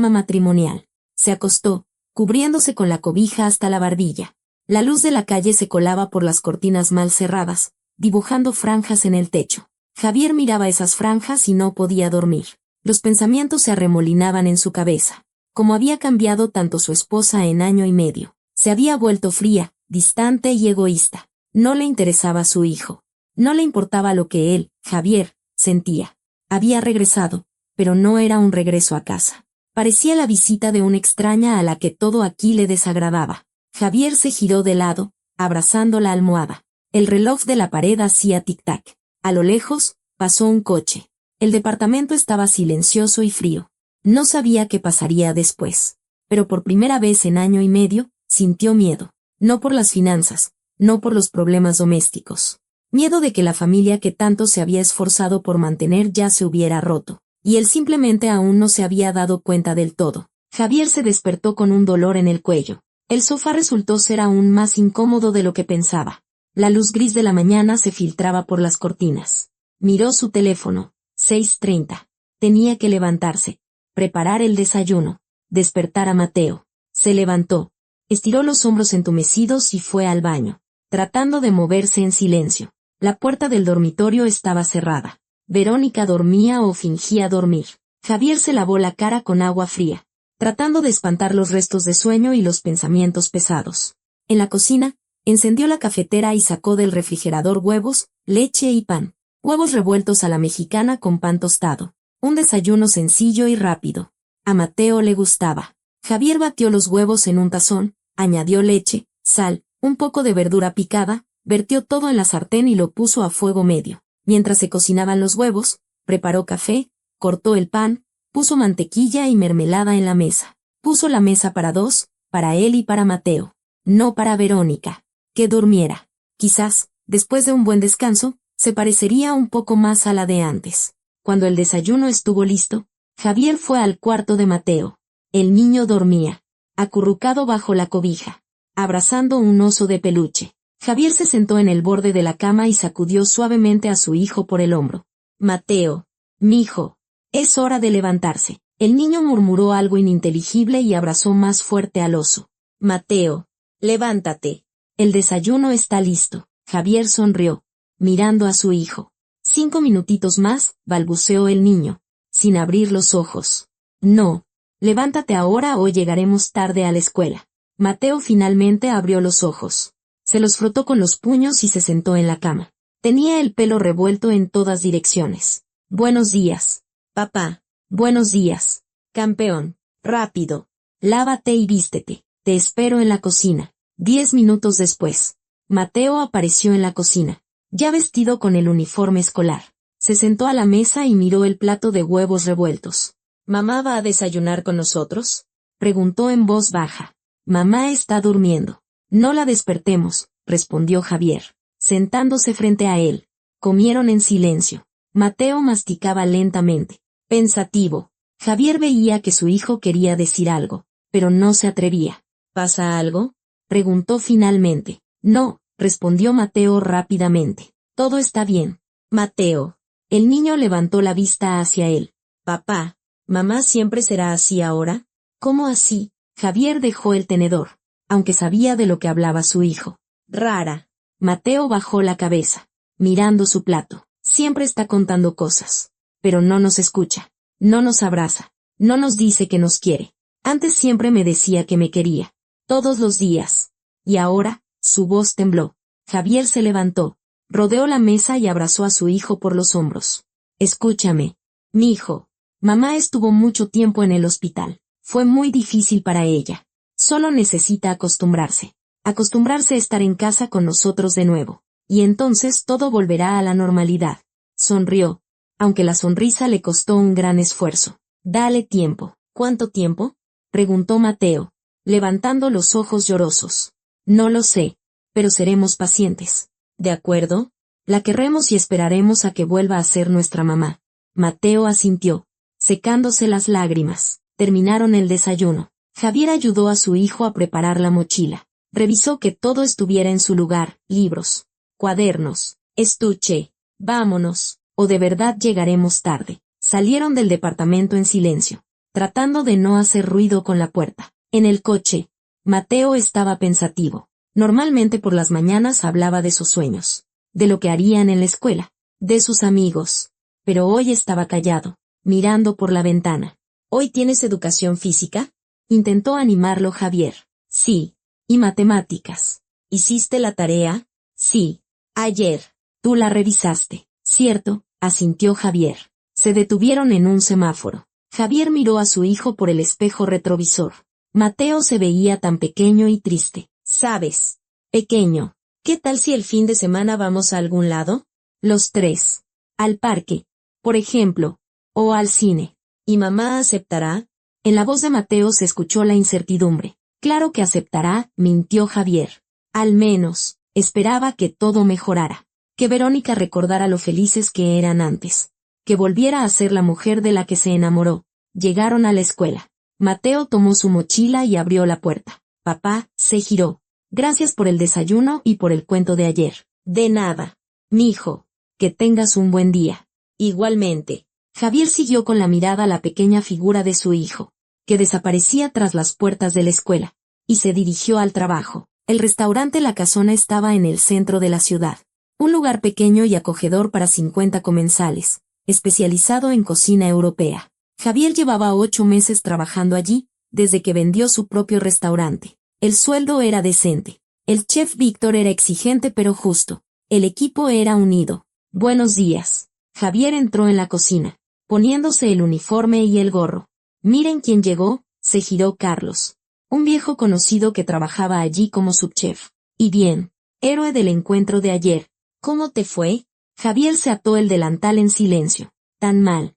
[SPEAKER 1] matrimonial. Se acostó, cubriéndose con la cobija hasta la barbilla. La luz de la calle se colaba por las cortinas mal cerradas, dibujando franjas en el techo. Javier miraba esas franjas y no podía dormir. Los pensamientos se arremolinaban en su cabeza. Cómo había cambiado tanto su esposa en año y medio. Se había vuelto fría, distante y egoísta. No le interesaba su hijo. No le importaba lo que él, Javier, sentía. Había regresado, pero no era un regreso a casa. Parecía la visita de una extraña a la que todo aquí le desagradaba. Javier se giró de lado, abrazando la almohada. El reloj de la pared hacía tic-tac. A lo lejos, pasó un coche. El departamento estaba silencioso y frío. No sabía qué pasaría después. Pero por primera vez en año y medio, sintió miedo. No por las finanzas, no por los problemas domésticos. Miedo de que la familia que tanto se había esforzado por mantener ya se hubiera roto. Y él simplemente aún no se había dado cuenta del todo. Javier se despertó con un dolor en el cuello. El sofá resultó ser aún más incómodo de lo que pensaba. La luz gris de la mañana se filtraba por las cortinas. Miró su teléfono. 6:30. Tenía que levantarse, preparar el desayuno, despertar a Mateo. Se levantó, estiró los hombros entumecidos y fue al baño, tratando de moverse en silencio. La puerta del dormitorio estaba cerrada. Verónica dormía o fingía dormir. Javier se lavó la cara con agua fría, tratando de espantar los restos de sueño y los pensamientos pesados. En la cocina, encendió la cafetera y sacó del refrigerador huevos, leche y pan. Huevos revueltos a la mexicana con pan tostado. Un desayuno sencillo y rápido. A Mateo le gustaba. Javier batió los huevos en un tazón, añadió leche, sal, un poco de verdura picada, vertió todo en la sartén y lo puso a fuego medio. Mientras se cocinaban los huevos, preparó café, cortó el pan, puso mantequilla y mermelada en la mesa. Puso la mesa para dos, para él y para Mateo. No para Verónica. Que durmiera. Quizás, después de un buen descanso, se parecería un poco más a la de antes. Cuando el desayuno estuvo listo, Javier fue al cuarto de Mateo. El niño dormía, acurrucado bajo la cobija, abrazando un oso de peluche. Javier se sentó en el borde de la cama y sacudió suavemente a su hijo por el hombro. Mateo, mijo, es hora de levantarse. El niño murmuró algo ininteligible y abrazó más fuerte al oso. Mateo, levántate. El desayuno está listo. Javier sonrió, mirando a su hijo. 5 minutitos más, balbuceó el niño, sin abrir los ojos. No, levántate ahora o llegaremos tarde a la escuela. Mateo finalmente abrió los ojos. Se los frotó con los puños y se sentó en la cama. Tenía el pelo revuelto en todas direcciones. Buenos días, papá. Buenos días, campeón. Rápido. Lávate y vístete. Te espero en la cocina. 10 minutos después. Mateo apareció en la cocina, ya vestido con el uniforme escolar. Se sentó a la mesa y miró el plato de huevos revueltos. ¿Mamá va a desayunar con nosotros?, preguntó en voz baja. Mamá está durmiendo. No la despertemos, respondió Javier, sentándose frente a él. Comieron en silencio. Mateo masticaba lentamente, pensativo. Javier veía que su hijo quería decir algo, pero no se atrevía. ¿Pasa algo?, preguntó finalmente. No, respondió Mateo rápidamente. Todo está bien. Mateo. El niño levantó la vista hacia él. Papá, ¿mamá siempre será así ahora? ¿Cómo así? Javier dejó el tenedor, aunque sabía de lo que hablaba su hijo. Rara. Mateo bajó la cabeza, mirando su plato. Siempre está contando cosas, pero no nos escucha, no nos abraza, no nos dice que nos quiere. Antes siempre me decía que me quería, todos los días. Y ahora, su voz tembló. Javier se levantó, rodeó la mesa y abrazó a su hijo por los hombros. Escúchame, mi hijo. Mamá estuvo mucho tiempo en el hospital. Fue muy difícil para ella. Solo necesita acostumbrarse. Acostumbrarse a estar en casa con nosotros de nuevo. Y entonces todo volverá a la normalidad. Sonrió, aunque la sonrisa le costó un gran esfuerzo. Dale tiempo. ¿Cuánto tiempo?, preguntó Mateo, levantando los ojos llorosos. No lo sé, pero seremos pacientes. ¿De acuerdo? La querremos y esperaremos a que vuelva a ser nuestra mamá. Mateo asintió, secándose las lágrimas. Terminaron el desayuno. Javier ayudó a su hijo a preparar la mochila. Revisó que todo estuviera en su lugar, libros, cuadernos, estuche. Vámonos, o de verdad llegaremos tarde. Salieron del departamento en silencio, tratando de no hacer ruido con la puerta. En el coche, Mateo estaba pensativo. Normalmente por las mañanas hablaba de sus sueños, de lo que harían en la escuela, de sus amigos, pero hoy estaba callado, mirando por la ventana. ¿Hoy tienes educación física?, intentó animarlo Javier. Sí. ¿Y matemáticas? ¿Hiciste la tarea? Sí. Ayer. Tú la revisaste, ¿cierto?, asintió Javier. Se detuvieron en un semáforo. Javier miró a su hijo por el espejo retrovisor. Mateo se veía tan pequeño y triste. ¿Sabes? Pequeño. ¿Qué tal si el fin de semana vamos a algún lado? Los tres. Al parque, por ejemplo, o al cine. ¿Y mamá aceptará? En la voz de Mateo se escuchó la incertidumbre. Claro que aceptará, mintió Javier. Al menos, esperaba que todo mejorara. Que Verónica recordara lo felices que eran antes. Que volviera a ser la mujer de la que se enamoró. Llegaron a la escuela. Mateo tomó su mochila y abrió la puerta. Papá, se giró. Gracias por el desayuno y por el cuento de ayer. De nada. Mijo. Que tengas un buen día. Igualmente. Javier siguió con la mirada la pequeña figura de su hijo, que desaparecía tras las puertas de la escuela, y se dirigió al trabajo. El restaurante La Casona estaba en el centro de la ciudad. Un lugar pequeño y acogedor para 50 comensales, especializado en cocina europea. Javier llevaba 8 meses trabajando allí, desde que vendió su propio restaurante. El sueldo era decente. El chef Víctor era exigente pero justo. El equipo era unido. Buenos días. Javier entró en la cocina, poniéndose el uniforme y el gorro. Miren quién llegó, se giró Carlos. Un viejo conocido que trabajaba allí como subchef. Y bien, héroe del encuentro de ayer. ¿Cómo te fue? Javier se ató el delantal en silencio. Tan mal.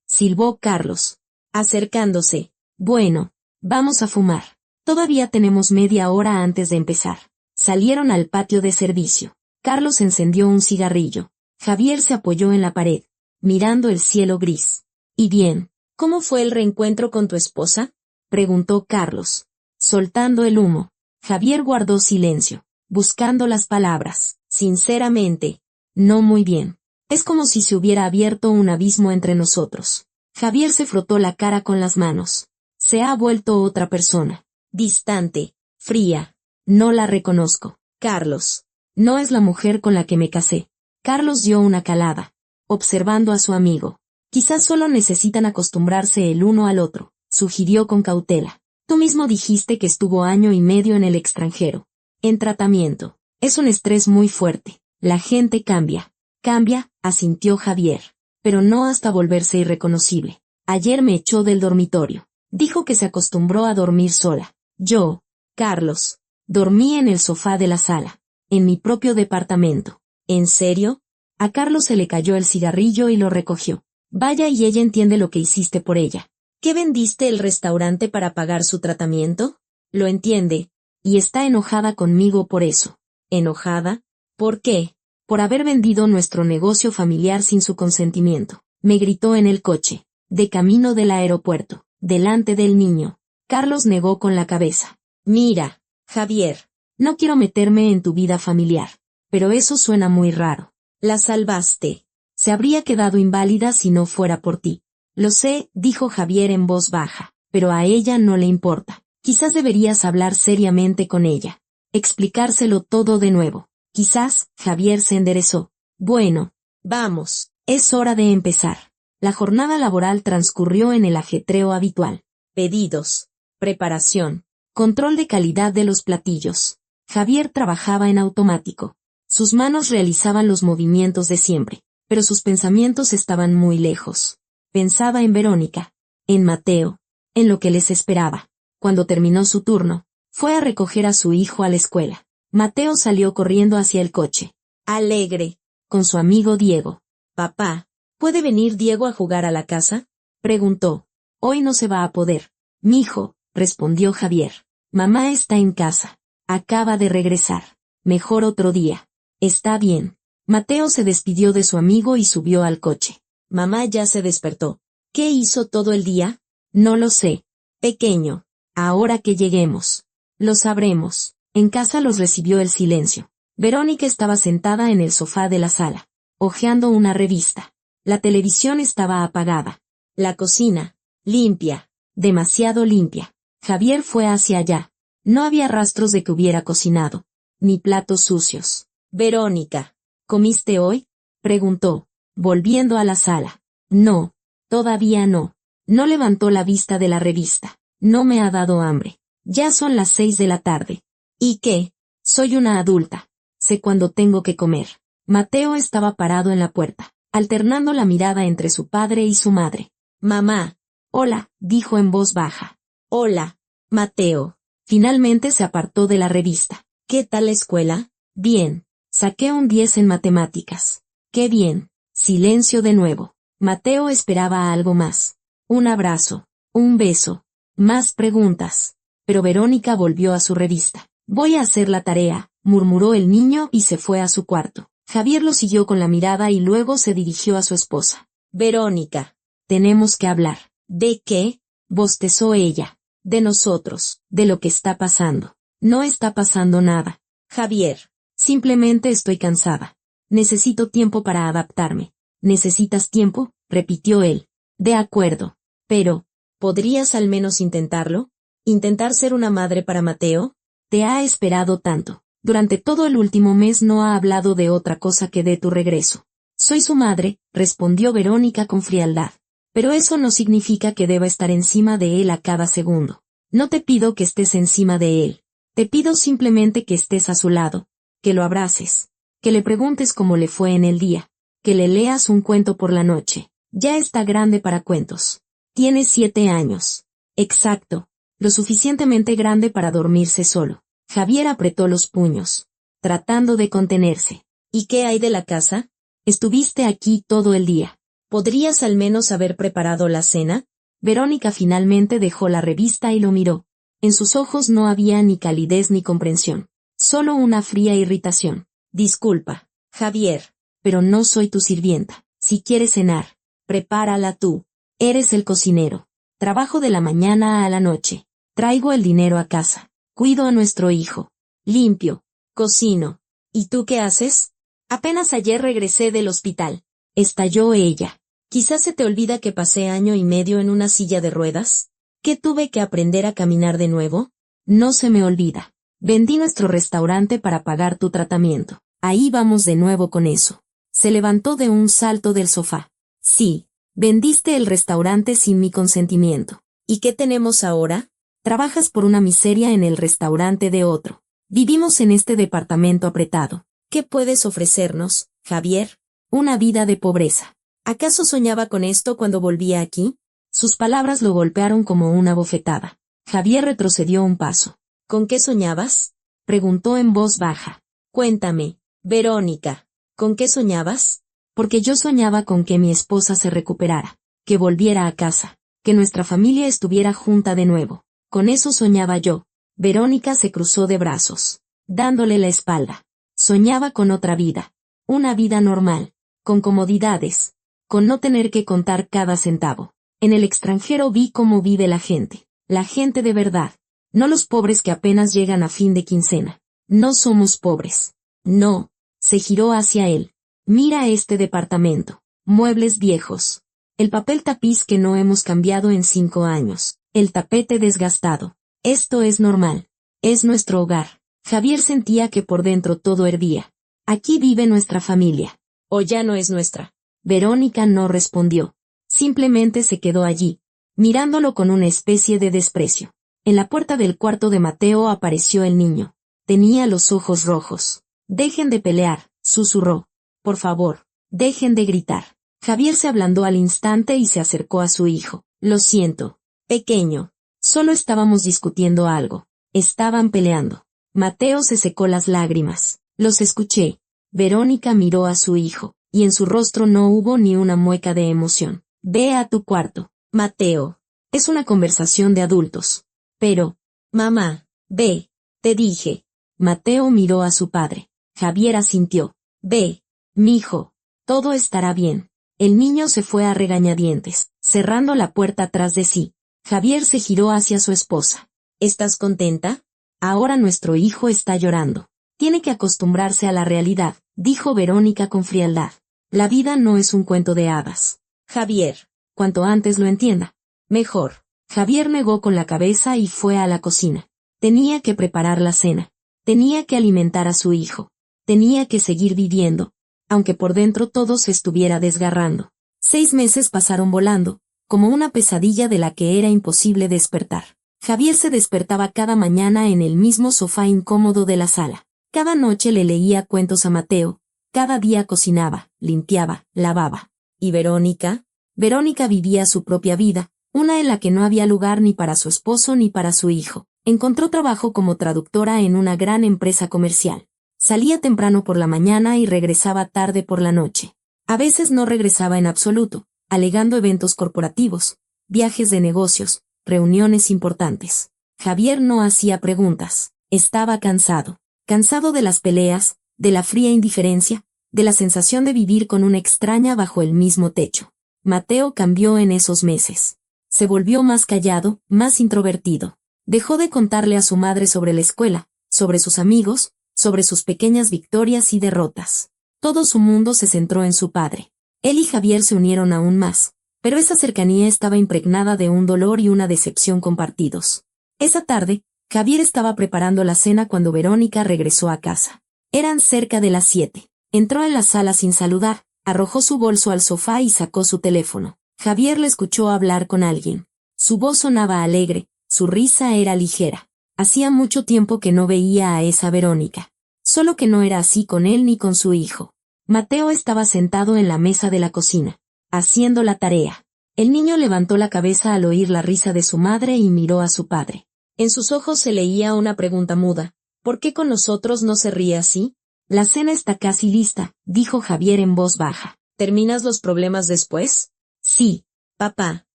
[SPEAKER 1] Silbó Carlos, acercándose. Bueno, vamos a fumar. Todavía tenemos media hora antes de empezar. Salieron al patio de servicio. Carlos encendió un cigarrillo. Javier se apoyó en la pared, mirando el cielo gris. ¿Y bien, cómo fue el reencuentro con tu esposa?, preguntó Carlos, soltando el humo. Javier guardó silencio, buscando las palabras. Sinceramente, no muy bien. Es como si se hubiera abierto un abismo entre nosotros. Javier se frotó la cara con las manos. Se ha vuelto otra persona. Distante, fría. No la reconozco. Carlos. No es la mujer con la que me casé. Carlos dio una calada, observando a su amigo. Quizás solo necesitan acostumbrarse el uno al otro, sugirió con cautela. Tú mismo dijiste que estuvo 1 año y medio en el extranjero. En tratamiento. Es un estrés muy fuerte. La gente cambia. Cambia, asintió Javier. Pero no hasta volverse irreconocible. Ayer me echó del dormitorio. Dijo que se acostumbró a dormir sola. Yo, Carlos, dormí en el sofá de la sala, en mi propio departamento. ¿En serio? A Carlos se le cayó el cigarrillo y lo recogió. Vaya, y ella entiende lo que hiciste por ella. ¿Qué vendiste el restaurante para pagar su tratamiento? Lo entiende, y está enojada conmigo por eso. ¿Enojada? ¿Por qué? Por haber vendido nuestro negocio familiar sin su consentimiento. Me gritó en el coche. de camino del aeropuerto, delante del niño. Carlos negó con la cabeza. Mira, Javier, no quiero meterme en tu vida familiar, pero eso suena muy raro. La salvaste. Se habría quedado inválida si no fuera por ti. Lo sé, dijo Javier en voz baja, pero a ella no le importa. Quizás deberías hablar seriamente con ella. Explicárselo todo de nuevo. Quizás, Javier se enderezó. Bueno, vamos, es hora de empezar. La jornada laboral transcurrió en el ajetreo habitual. Pedidos, preparación, control de calidad de los platillos. Javier trabajaba en automático. Sus manos realizaban los movimientos de siempre, pero sus pensamientos estaban muy lejos. Pensaba en Verónica, en Mateo, en lo que les esperaba. Cuando terminó su turno, fue a recoger a su hijo a la escuela. Mateo salió corriendo hacia el coche. Alegre, con su amigo Diego. Papá, ¿puede venir Diego a jugar a la casa? Preguntó. Hoy no se va a poder. Mijo, respondió Javier. Mamá está en casa. Acaba de regresar. Mejor otro día. Está bien. Mateo se despidió de su amigo y subió al coche. Mamá ya se despertó. ¿Qué hizo todo el día? No lo sé. Pequeño. Ahora que lleguemos. Lo sabremos. En casa los recibió el silencio. Verónica estaba sentada en el sofá de la sala, hojeando una revista. La televisión estaba apagada. La cocina, limpia, demasiado limpia. Javier fue hacia allá. No había rastros de que hubiera cocinado, ni platos sucios. Verónica, ¿comiste hoy? Preguntó, volviendo a la sala. No, todavía no. No levantó la vista de la revista. No me ha dado hambre. Ya son las 6 de la tarde. ¿Y qué? Soy una adulta. Sé cuándo tengo que comer. Mateo estaba parado en la puerta, alternando la mirada entre su padre y su madre. Mamá. Hola, dijo en voz baja. Hola, Mateo. Finalmente se apartó de la revista. ¿Qué tal la escuela? Bien. Saqué un 10 en matemáticas. Qué bien. Silencio de nuevo. Mateo esperaba algo más. Un abrazo. Un beso. Más preguntas. Pero Verónica volvió a su revista. Voy a hacer la tarea, murmuró el niño y se fue a su cuarto. Javier lo siguió con la mirada y luego se dirigió a su esposa. Verónica, tenemos que hablar. ¿De qué? Bostezó ella. De nosotros, de lo que está pasando. No está pasando nada. Javier, simplemente estoy cansada. Necesito tiempo para adaptarme. ¿Necesitas tiempo? Repitió él. De acuerdo. Pero, ¿podrías al menos intentarlo? ¿Intentar ser una madre para Mateo? Te ha esperado tanto. Durante todo el último mes no ha hablado de otra cosa que de tu regreso. Soy su madre, respondió Verónica con frialdad. Pero eso no significa que deba estar encima de él a cada segundo. No te pido que estés encima de él. Te pido simplemente que estés a su lado, que lo abraces, que le preguntes cómo le fue en el día, que le leas un cuento por la noche. Ya está grande para cuentos. Tiene 7 años. Exacto. Lo suficientemente grande para dormirse solo. Javier apretó los puños, tratando de contenerse. ¿Y qué hay de la casa? Estuviste aquí todo el día. ¿Podrías al menos haber preparado la cena? Verónica finalmente dejó la revista y lo miró. En sus ojos no había ni calidez ni comprensión, solo una fría irritación. Disculpa, Javier, pero no soy tu sirvienta. Si quieres cenar, prepárala tú. Eres el cocinero. Trabajo de la mañana a la noche. Traigo el dinero a casa. Cuido a nuestro hijo. Limpio. Cocino. ¿Y tú qué haces? Apenas ayer regresé del hospital. Estalló ella. Quizás se te olvida que pasé 1 año y medio en una silla de ruedas. ¿Qué tuve que aprender a caminar de nuevo? No se me olvida. Vendí nuestro restaurante para pagar tu tratamiento. Ahí vamos de nuevo con eso. Se levantó de un salto del sofá. Sí, vendiste el restaurante sin mi consentimiento. ¿Y qué tenemos ahora? Trabajas por una miseria en el restaurante de otro. Vivimos en este departamento apretado. ¿Qué puedes ofrecernos, Javier? Una vida de pobreza. ¿Acaso soñaba con esto cuando volvía aquí? Sus palabras lo golpearon como una bofetada. Javier retrocedió un paso. ¿Con qué soñabas? Preguntó en voz baja. Cuéntame, Verónica, ¿con qué soñabas? Porque yo soñaba con que mi esposa se recuperara, que volviera a casa, que nuestra familia estuviera junta de nuevo. Con eso soñaba yo. Verónica se cruzó de brazos, dándole la espalda. Soñaba con otra vida. Una vida normal, con comodidades, con no tener que contar cada centavo. En el extranjero vi cómo vive la gente de verdad. No los pobres que apenas llegan a fin de quincena. No somos pobres. No. Se giró hacia él. Mira este departamento. Muebles viejos. El papel tapiz que no hemos cambiado en 5 años. El tapete desgastado. Esto es normal. Es nuestro hogar. Javier sentía que por dentro todo hervía. Aquí vive nuestra familia. ¿O ya no es nuestra? Verónica no respondió. Simplemente se quedó allí, mirándolo con una especie de desprecio. En la puerta del cuarto de Mateo apareció el niño. Tenía los ojos rojos. Dejen de pelear, susurró. Por favor, dejen de gritar. Javier se ablandó al instante y se acercó a su hijo. Lo siento, pequeño. Solo estábamos discutiendo algo. Estaban peleando. Mateo se secó las lágrimas. Los escuché. Verónica miró a su hijo, y en su rostro no hubo ni una mueca de emoción. Ve a tu cuarto, Mateo. Es una conversación de adultos. Pero, mamá, ve, te dije. Mateo miró a su padre. Javier asintió. Ve, mijo, todo estará bien. El niño se fue a regañadientes, cerrando la puerta tras de sí. Javier se giró hacia su esposa. ¿Estás contenta? Ahora nuestro hijo está llorando. Tiene que acostumbrarse a la realidad, dijo Verónica con frialdad. La vida no es un cuento de hadas. Javier, cuanto antes lo entienda, mejor. Javier negó con la cabeza y fue a la cocina. Tenía que preparar la cena. Tenía que alimentar a su hijo. Tenía que seguir viviendo, aunque por dentro todo se estuviera desgarrando. 6 meses pasaron volando, como una pesadilla de la que era imposible despertar. Javier se despertaba cada mañana en el mismo sofá incómodo de la sala. Cada noche le leía cuentos a Mateo, cada día cocinaba, limpiaba, lavaba. ¿Y Verónica? Verónica vivía su propia vida, una en la que no había lugar ni para su esposo ni para su hijo. Encontró trabajo como traductora en una gran empresa comercial. Salía temprano por la mañana y regresaba tarde por la noche. A veces no regresaba en absoluto, alegando eventos corporativos, viajes de negocios, reuniones importantes. Javier no hacía preguntas. Estaba cansado. Cansado de las peleas, de la fría indiferencia, de la sensación de vivir con una extraña bajo el mismo techo. Mateo cambió en esos meses. Se volvió más callado, más introvertido. Dejó de contarle a su madre sobre la escuela, sobre sus amigos, sobre sus pequeñas victorias y derrotas. Todo su mundo se centró en su padre. Él y Javier se unieron aún más, pero esa cercanía estaba impregnada de un dolor y una decepción compartidos. Esa tarde, Javier estaba preparando la cena cuando Verónica regresó a casa. Eran cerca de las 7. Entró en la sala sin saludar, arrojó su bolso al sofá y sacó su teléfono. Javier le escuchó hablar con alguien. Su voz sonaba alegre, su risa era ligera. Hacía mucho tiempo que no veía a esa Verónica. Solo que no era así con él ni con su hijo. Mateo estaba sentado en la mesa de la cocina, haciendo la tarea. El niño levantó la cabeza al oír la risa de su madre y miró a su padre. En sus ojos se leía una pregunta muda. ¿Por qué con nosotros no se ríe así? La cena está casi lista, dijo Javier en voz baja. ¿Terminas los problemas después? Sí, papá.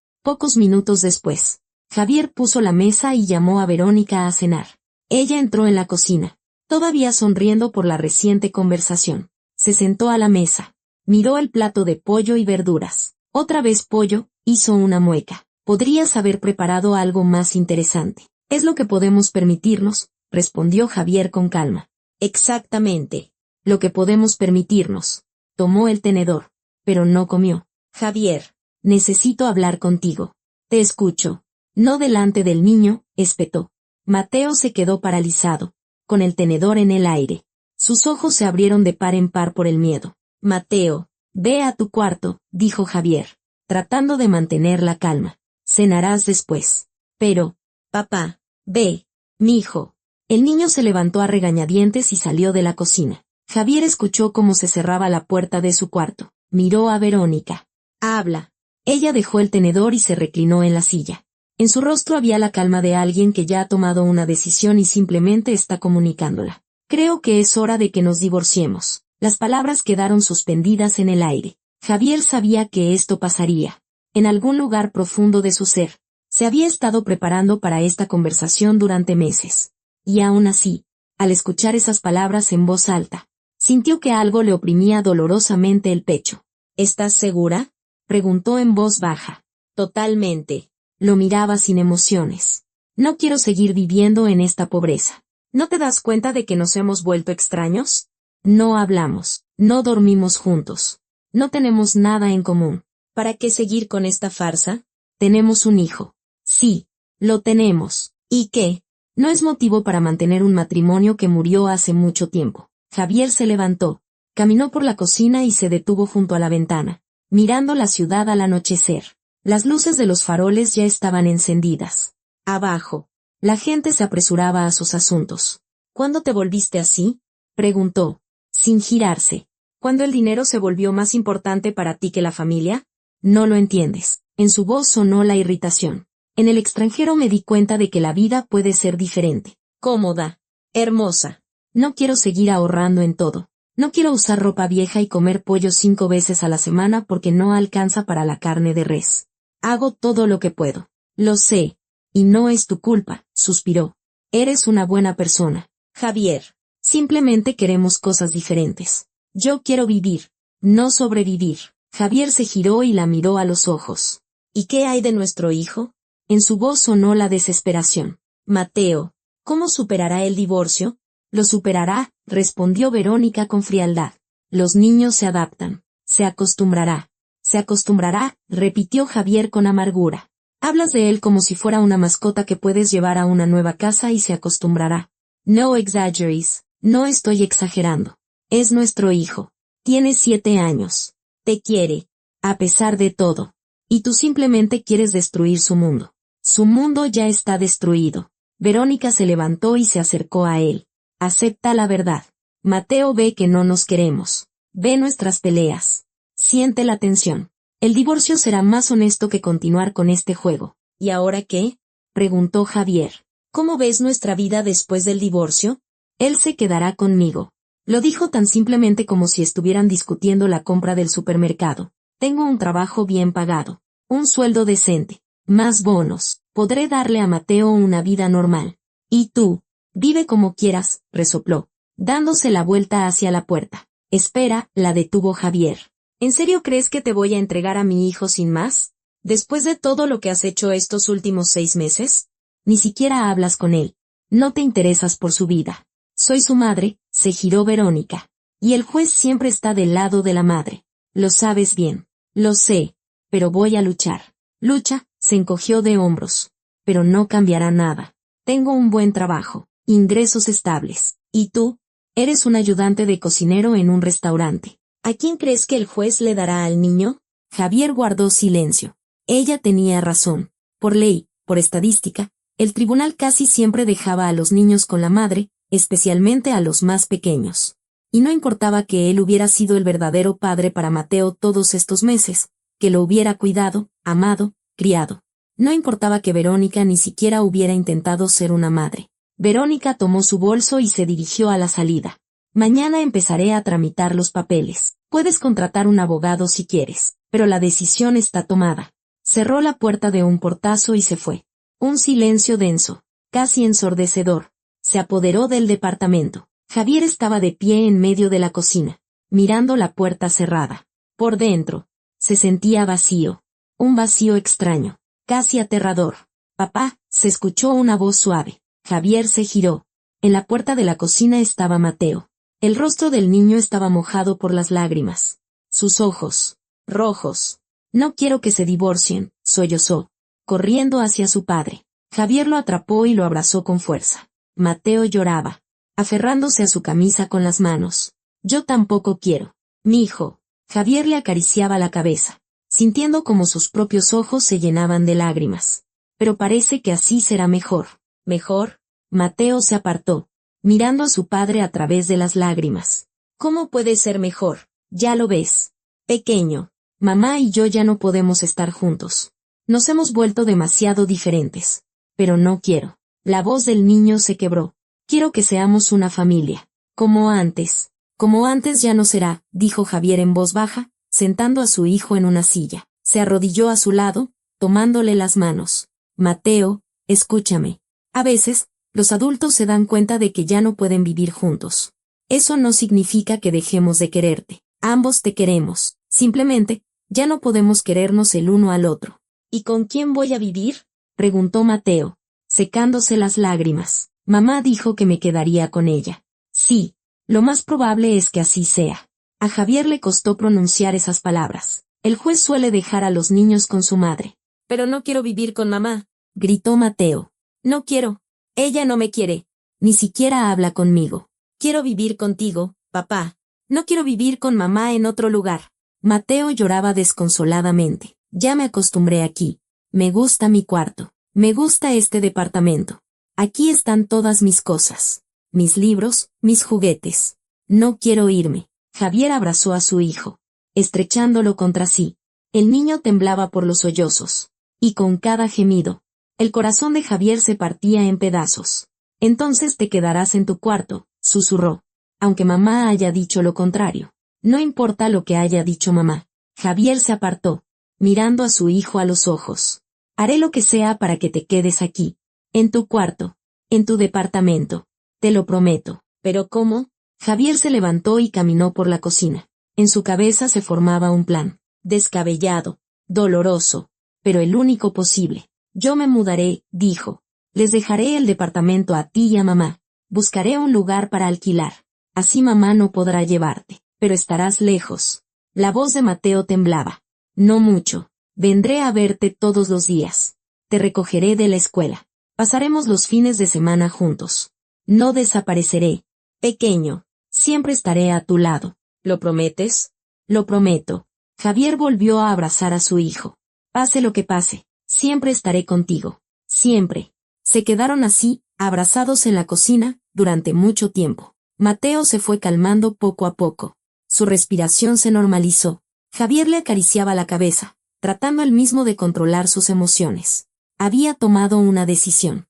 [SPEAKER 1] Pocos minutos después. Javier puso la mesa y llamó a Verónica a cenar. Ella entró en la cocina, todavía sonriendo por la reciente conversación. Se sentó a la mesa. Miró el plato de pollo y verduras. Otra vez pollo, hizo una mueca. Podrías haber preparado algo más interesante. Es lo que podemos permitirnos, respondió Javier con calma. Exactamente. Lo que podemos permitirnos. Tomó el tenedor, pero no comió. Javier, necesito hablar contigo. Te escucho. No delante del niño, espetó. Mateo se quedó paralizado, con el tenedor en el aire. Sus ojos se abrieron de par en par por el miedo. Mateo, ve a tu cuarto, dijo Javier, tratando de mantener la calma. Cenarás después. Pero, papá, ve, mijo. El niño se levantó a regañadientes y salió de la cocina. Javier escuchó cómo se cerraba la puerta de su cuarto. Miró a Verónica. Habla. Ella dejó el tenedor y se reclinó en la silla. En su rostro había la calma de alguien que ya ha tomado una decisión y simplemente está comunicándola. Creo que es hora de que nos divorciemos. Las palabras quedaron suspendidas en el aire. Javier sabía que esto pasaría. En algún lugar profundo de su ser, se había estado preparando para esta conversación durante meses. Y aún así, al escuchar esas palabras en voz alta, sintió que algo le oprimía dolorosamente el pecho. ¿Estás segura?, preguntó en voz baja. Totalmente. Lo miraba sin emociones. No quiero seguir viviendo en esta pobreza. ¿No te das cuenta de que nos hemos vuelto extraños? No hablamos, no dormimos juntos. No tenemos nada en común. ¿Para qué seguir con esta farsa? Tenemos un hijo. Sí, lo tenemos. ¿Y qué? No es motivo para mantener un matrimonio que murió hace mucho tiempo. Javier se levantó, caminó por la cocina y se detuvo junto a la ventana, mirando la ciudad al anochecer. Las luces de los faroles ya estaban encendidas. Abajo, la gente se apresuraba a sus asuntos. ¿Cuándo te volviste así?, preguntó, sin girarse. ¿Cuándo el dinero se volvió más importante para ti que la familia? No lo entiendes. En su voz sonó la irritación. En el extranjero me di cuenta de que la vida puede ser diferente, cómoda, hermosa. No quiero seguir ahorrando en todo. No quiero usar ropa vieja y comer pollo 5 veces a la semana porque no alcanza para la carne de res. Hago todo lo que puedo. Lo sé. Y no es tu culpa, suspiró. Eres una buena persona, Javier. Simplemente queremos cosas diferentes. Yo quiero vivir, no sobrevivir. Javier se giró y la miró a los ojos. ¿Y qué hay de nuestro hijo? En su voz sonó la desesperación. Mateo, ¿cómo superará el divorcio? Lo superará, respondió Verónica con frialdad. Los niños se adaptan. Se acostumbrará. Se acostumbrará, repitió Javier con amargura. Hablas de él como si fuera una mascota que puedes llevar a una nueva casa y se acostumbrará. No exaggeres, no estoy exagerando. Es nuestro hijo. Tiene 7 años. Te quiere, a pesar de todo. Y tú simplemente quieres destruir su mundo. Su mundo ya está destruido. Verónica se levantó y se acercó a él. Acepta la verdad. Mateo ve que no nos queremos. Ve nuestras peleas. Siente la tensión. El divorcio será más honesto que continuar con este juego. ¿Y ahora qué?, preguntó Javier. ¿Cómo ves nuestra vida después del divorcio? Él se quedará conmigo. Lo dijo tan simplemente como si estuvieran discutiendo la compra del supermercado. Tengo un trabajo bien pagado. Un sueldo decente. Más bonos. Podré darle a Mateo una vida normal. Y tú, vive como quieras, resopló, dándose la vuelta hacia la puerta. Espera, la detuvo Javier. ¿En serio crees que te voy a entregar a mi hijo sin más? ¿Después de todo lo que has hecho estos últimos 6 meses? Ni siquiera hablas con él. No te interesas por su vida. Soy su madre, se giró Verónica. Y el juez siempre está del lado de la madre. Lo sabes bien. Lo sé. Pero voy a luchar. Lucha, se encogió de hombros. Pero no cambiará nada. Tengo un buen trabajo. Ingresos estables. ¿Y tú? Eres un ayudante de cocinero en un restaurante. ¿A quién crees que el juez le dará al niño? Javier guardó silencio. Ella tenía razón. Por ley, por estadística, el tribunal casi siempre dejaba a los niños con la madre, especialmente a los más pequeños. Y no importaba que él hubiera sido el verdadero padre para Mateo todos estos meses, que lo hubiera cuidado, amado, criado. No importaba que Verónica ni siquiera hubiera intentado ser una madre. Verónica tomó su bolso y se dirigió a la salida. Mañana empezaré a tramitar los papeles. Puedes contratar un abogado si quieres, pero la decisión está tomada. Cerró la puerta de un portazo y se fue. Un silencio denso, casi ensordecedor, se apoderó del departamento. Javier estaba de pie en medio de la cocina, mirando la puerta cerrada. Por dentro, se sentía vacío. Un vacío extraño, casi aterrador. Papá, se escuchó una voz suave. Javier se giró. En la puerta de la cocina estaba Mateo. El rostro del niño estaba mojado por las lágrimas. Sus ojos, rojos. No quiero que se divorcien, sollozó, corriendo hacia su padre. Javier lo atrapó y lo abrazó con fuerza. Mateo lloraba, aferrándose a su camisa con las manos. Yo tampoco quiero. Mi hijo. Javier le acariciaba la cabeza, sintiendo como sus propios ojos se llenaban de lágrimas. Pero parece que así será mejor. ¿Mejor? Mateo se apartó, mirando a su padre a través de las lágrimas. ¿Cómo puede ser mejor? Ya lo ves. Pequeño, mamá y yo ya no podemos estar juntos. Nos hemos vuelto demasiado diferentes. Pero no quiero. La voz del niño se quebró. Quiero que seamos una familia. Como antes. Como antes ya no será, dijo Javier en voz baja, sentando a su hijo en una silla. Se arrodilló a su lado, tomándole las manos. Mateo, escúchame. A veces, los adultos se dan cuenta de que ya no pueden vivir juntos. Eso no significa que dejemos de quererte. Ambos te queremos. Simplemente, ya no podemos querernos el uno al otro. ¿Y con quién voy a vivir?, preguntó Mateo, secándose las lágrimas. Mamá dijo que me quedaría con ella. Sí, lo más probable es que así sea. A Javier le costó pronunciar esas palabras. El juez suele dejar a los niños con su madre. Pero no quiero vivir con mamá, gritó Mateo. No quiero. Ella no me quiere. Ni siquiera habla conmigo. Quiero vivir contigo, papá. No quiero vivir con mamá en otro lugar. Mateo lloraba desconsoladamente. Ya me acostumbré aquí. Me gusta mi cuarto. Me gusta este departamento. Aquí están todas mis cosas. Mis libros, mis juguetes. No quiero irme. Javier abrazó a su hijo, estrechándolo contra sí. El niño temblaba por los sollozos. Y con cada gemido, el corazón de Javier se partía en pedazos. Entonces te quedarás en tu cuarto, susurró. Aunque mamá haya dicho lo contrario. No importa lo que haya dicho mamá. Javier se apartó, mirando a su hijo a los ojos. Haré lo que sea para que te quedes aquí. En tu cuarto. En tu departamento. Te lo prometo. ¿Pero cómo? Javier se levantó y caminó por la cocina. En su cabeza se formaba un plan. Descabellado. Doloroso. Pero el único posible. Yo me mudaré, dijo. Les dejaré el departamento a ti y a mamá. Buscaré un lugar para alquilar. Así mamá no podrá llevarte. Pero estarás lejos. La voz de Mateo temblaba. No mucho. Vendré a verte todos los días. Te recogeré de la escuela. Pasaremos los fines de semana juntos. No desapareceré. Pequeño. Siempre estaré a tu lado. ¿Lo prometes? Lo prometo. Javier volvió a abrazar a su hijo. Pase lo que pase, siempre estaré contigo. Siempre. Se quedaron así, abrazados en la cocina, durante mucho tiempo. Mateo se fue calmando poco a poco. Su respiración se normalizó. Javier le acariciaba la cabeza, tratando él mismo de controlar sus emociones. Había tomado una decisión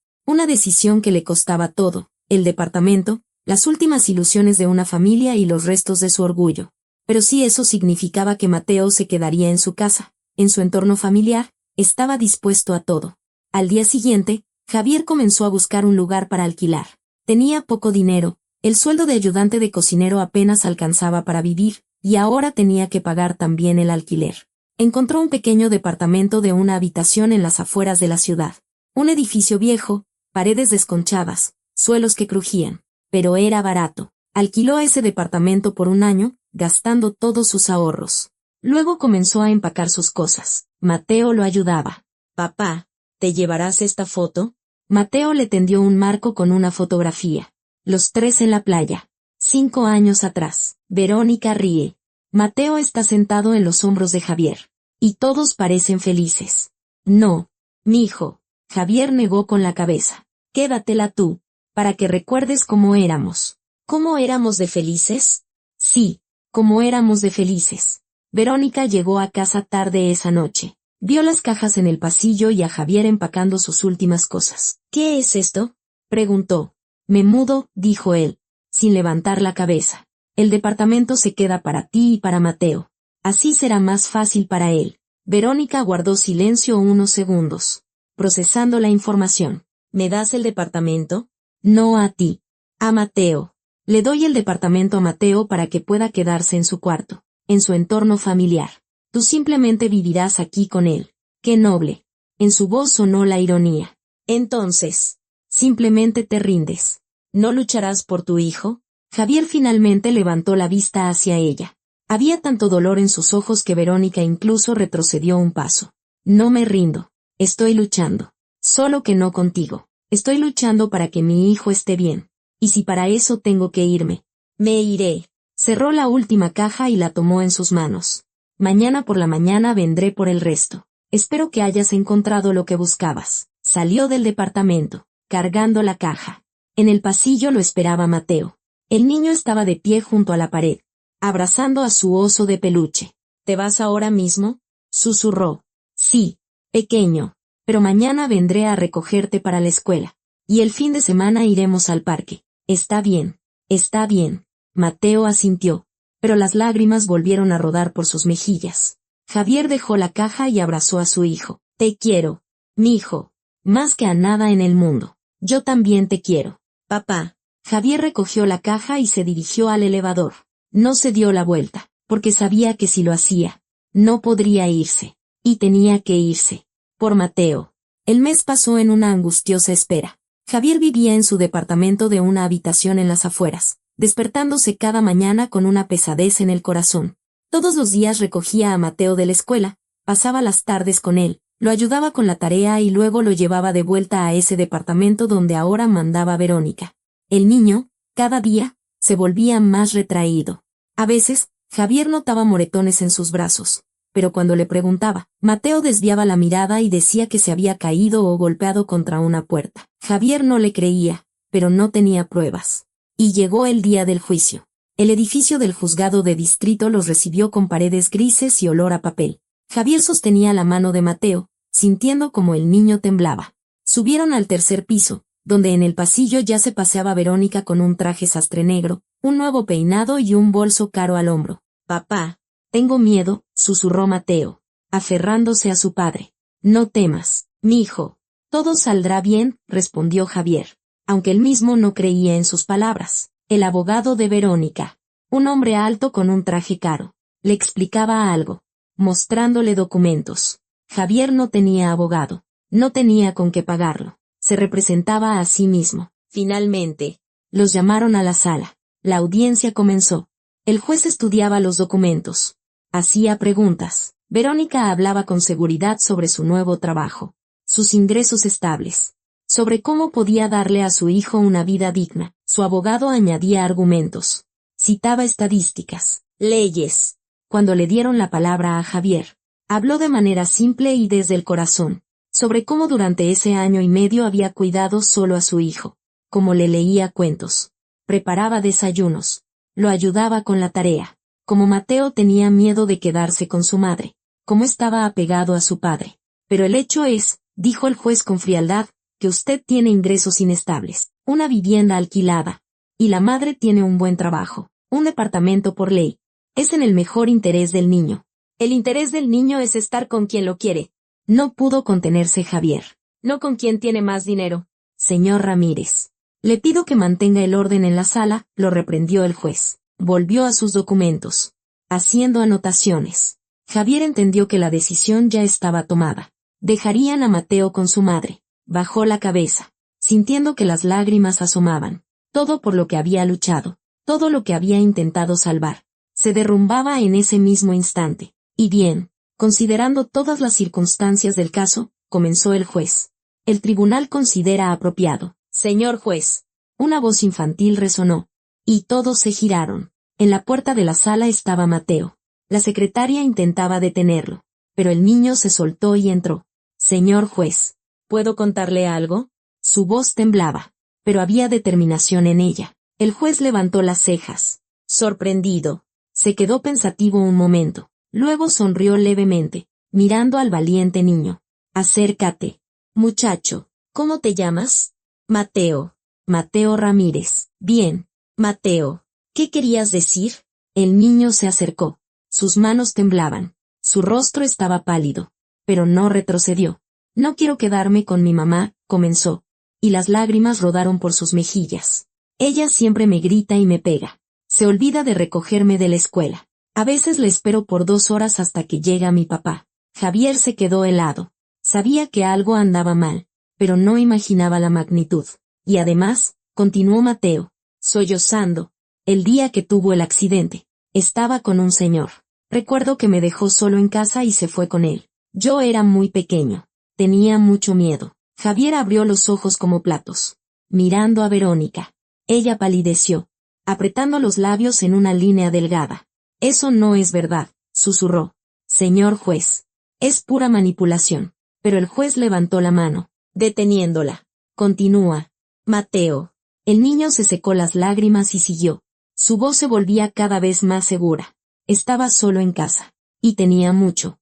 [SPEAKER 1] que le costaba todo, el departamento, las últimas ilusiones de una familia y los restos de su orgullo. Pero si eso significaba que Mateo se quedaría en su casa, en su entorno familiar, estaba dispuesto a todo. Al día siguiente, Javier comenzó a buscar un lugar para alquilar. Tenía poco dinero, el sueldo de ayudante de cocinero apenas alcanzaba para vivir, y ahora tenía que pagar también el alquiler. Encontró un pequeño departamento de una habitación en las afueras de la ciudad. Un edificio viejo, paredes desconchadas, suelos que crujían. Pero era barato. Alquiló ese departamento por un año, gastando todos sus ahorros. Luego comenzó a empacar sus cosas. Mateo lo ayudaba. Papá, ¿te llevarás esta foto? Mateo le tendió un marco con una fotografía. Los tres en la playa. 5 años atrás. Verónica ríe. Mateo está sentado en los hombros de Javier. Y todos parecen felices. No, mijo. Javier negó con la cabeza. Quédatela tú, para que recuerdes cómo éramos. ¿Cómo éramos de felices? Sí, cómo éramos de felices. Verónica llegó a casa tarde esa noche. Vio las cajas en el pasillo y a Javier empacando sus últimas cosas. ¿Qué es esto?, preguntó. Me mudo, dijo él, sin levantar la cabeza. El departamento se queda para ti y para Mateo. Así será más fácil para él. Verónica guardó silencio unos segundos, procesando la información. ¿Me das el departamento? No a ti. A Mateo. Le doy el departamento a Mateo para que pueda quedarse en su cuarto, en su entorno familiar. Tú simplemente vivirás aquí con él. ¡Qué noble! En su voz sonó la ironía. Entonces, simplemente te rindes. ¿No lucharás por tu hijo? Javier finalmente levantó la vista hacia ella. Había tanto dolor en sus ojos que Verónica incluso retrocedió un paso. No me rindo. Estoy luchando. Solo que no contigo. Estoy luchando para que mi hijo esté bien. Y si para eso tengo que irme, me iré. Cerró la última caja y la tomó en sus manos. Mañana por la mañana vendré por el resto. Espero que hayas encontrado lo que buscabas. Salió del departamento, cargando la caja. En el pasillo lo esperaba Mateo. El niño estaba de pie junto a la pared, abrazando a su oso de peluche. ¿Te vas ahora mismo?, susurró. Sí, pequeño, pero mañana vendré a recogerte para la escuela. Y el fin de semana iremos al parque. Está bien. Está bien. Mateo asintió, pero las lágrimas volvieron a rodar por sus mejillas. Javier dejó la caja y abrazó a su hijo. Te quiero, mi hijo, más que a nada en el mundo. Yo también te quiero, papá. Javier recogió la caja y se dirigió al elevador. No se dio la vuelta, porque sabía que si lo hacía, no podría irse. Y tenía que irse. Por Mateo. El mes pasó en una angustiosa espera. Javier vivía en su departamento de una habitación en las afueras, despertándose cada mañana con una pesadez en el corazón. Todos los días recogía a Mateo de la escuela, pasaba las tardes con él, lo ayudaba con la tarea y luego lo llevaba de vuelta a ese departamento donde ahora mandaba Verónica. El niño, cada día, se volvía más retraído. A veces, Javier notaba moretones en sus brazos, pero cuando le preguntaba, Mateo desviaba la mirada y decía que se había caído o golpeado contra una puerta. Javier no le creía, pero no tenía pruebas. Y llegó el día del juicio. El edificio del juzgado de distrito los recibió con paredes grises y olor a papel. Javier sostenía la mano de Mateo, sintiendo como el niño temblaba. Subieron al tercer piso, donde en el pasillo ya se paseaba Verónica con un traje sastre negro, un nuevo peinado y un bolso caro al hombro. «Papá, tengo miedo», susurró Mateo, aferrándose a su padre. «No temas, mijo. Todo saldrá bien», respondió Javier, aunque él mismo no creía en sus palabras. El abogado de Verónica, un hombre alto con un traje caro, le explicaba algo, mostrándole documentos. Javier no tenía abogado, no tenía con qué pagarlo, se representaba a sí mismo. Finalmente, los llamaron a la sala. La audiencia comenzó. El juez estudiaba los documentos. Hacía preguntas. Verónica hablaba con seguridad sobre su nuevo trabajo, sus ingresos estables, sobre cómo podía darle a su hijo una vida digna. Su abogado añadía argumentos. Citaba estadísticas, leyes. Cuando le dieron la palabra a Javier, habló de manera simple y desde el corazón, sobre cómo durante ese año y medio había cuidado solo a su hijo, cómo le leía cuentos, preparaba desayunos, lo ayudaba con la tarea, como Mateo tenía miedo de quedarse con su madre, cómo estaba apegado a su padre. Pero el hecho es, dijo el juez con frialdad, que usted tiene ingresos inestables, una vivienda alquilada, y la madre tiene un buen trabajo, un departamento por ley. Es en el mejor interés del niño. El interés del niño es estar con quien lo quiere. No pudo contenerse Javier. No con quien tiene más dinero. Señor Ramírez, le pido que mantenga el orden en la sala, lo reprendió el juez. Volvió a sus documentos, haciendo anotaciones. Javier entendió que la decisión ya estaba tomada. Dejarían a Mateo con su madre. Bajó la cabeza, sintiendo que las lágrimas asomaban. Todo por lo que había luchado, todo lo que había intentado salvar, se derrumbaba en ese mismo instante. Y bien, considerando todas las circunstancias del caso, comenzó el juez. El tribunal considera apropiado. Señor juez. Una voz infantil resonó, y todos se giraron. En la puerta de la sala estaba Mateo. La secretaria intentaba detenerlo, pero el niño se soltó y entró. Señor juez, ¿puedo contarle algo? Su voz temblaba, pero había determinación en ella. El juez levantó las cejas, sorprendido. Se quedó pensativo un momento, luego sonrió levemente, mirando al valiente niño. Acércate. Muchacho, ¿cómo te llamas? Mateo. Mateo Ramírez. Bien, Mateo. ¿Qué querías decir? El niño se acercó. Sus manos temblaban. Su rostro estaba pálido, pero no retrocedió. No quiero quedarme con mi mamá, comenzó, y las lágrimas rodaron por sus mejillas. Ella siempre me grita y me pega. Se olvida de recogerme de la escuela. A veces le espero por 2 horas hasta que llega mi papá. Javier se quedó helado. Sabía que algo andaba mal, pero no imaginaba la magnitud. Y además, continuó Mateo, sollozando, el día que tuvo el accidente, estaba con un señor. Recuerdo que me dejó solo en casa y se fue con él. Yo era muy pequeño. Tenía mucho miedo. Javier abrió los ojos como platos, mirando a Verónica. Ella palideció, apretando los labios en una línea delgada. Eso no es verdad, susurró. Señor juez, es pura manipulación. Pero el juez levantó la mano, deteniéndola. Continúa. Mateo. El niño se secó las lágrimas y siguió. Su voz se volvía cada vez más segura. Estaba solo en casa. Y tenía mucho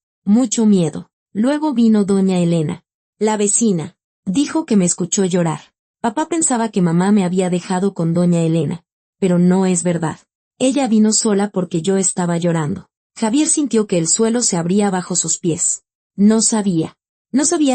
[SPEAKER 1] miedo. Luego vino doña Elena, la vecina. Dijo que me escuchó llorar. Papá pensaba que mamá me había dejado con doña Elena. Pero no es verdad. Ella vino sola porque yo estaba llorando. Javier sintió que el suelo se abría bajo sus pies. No sabía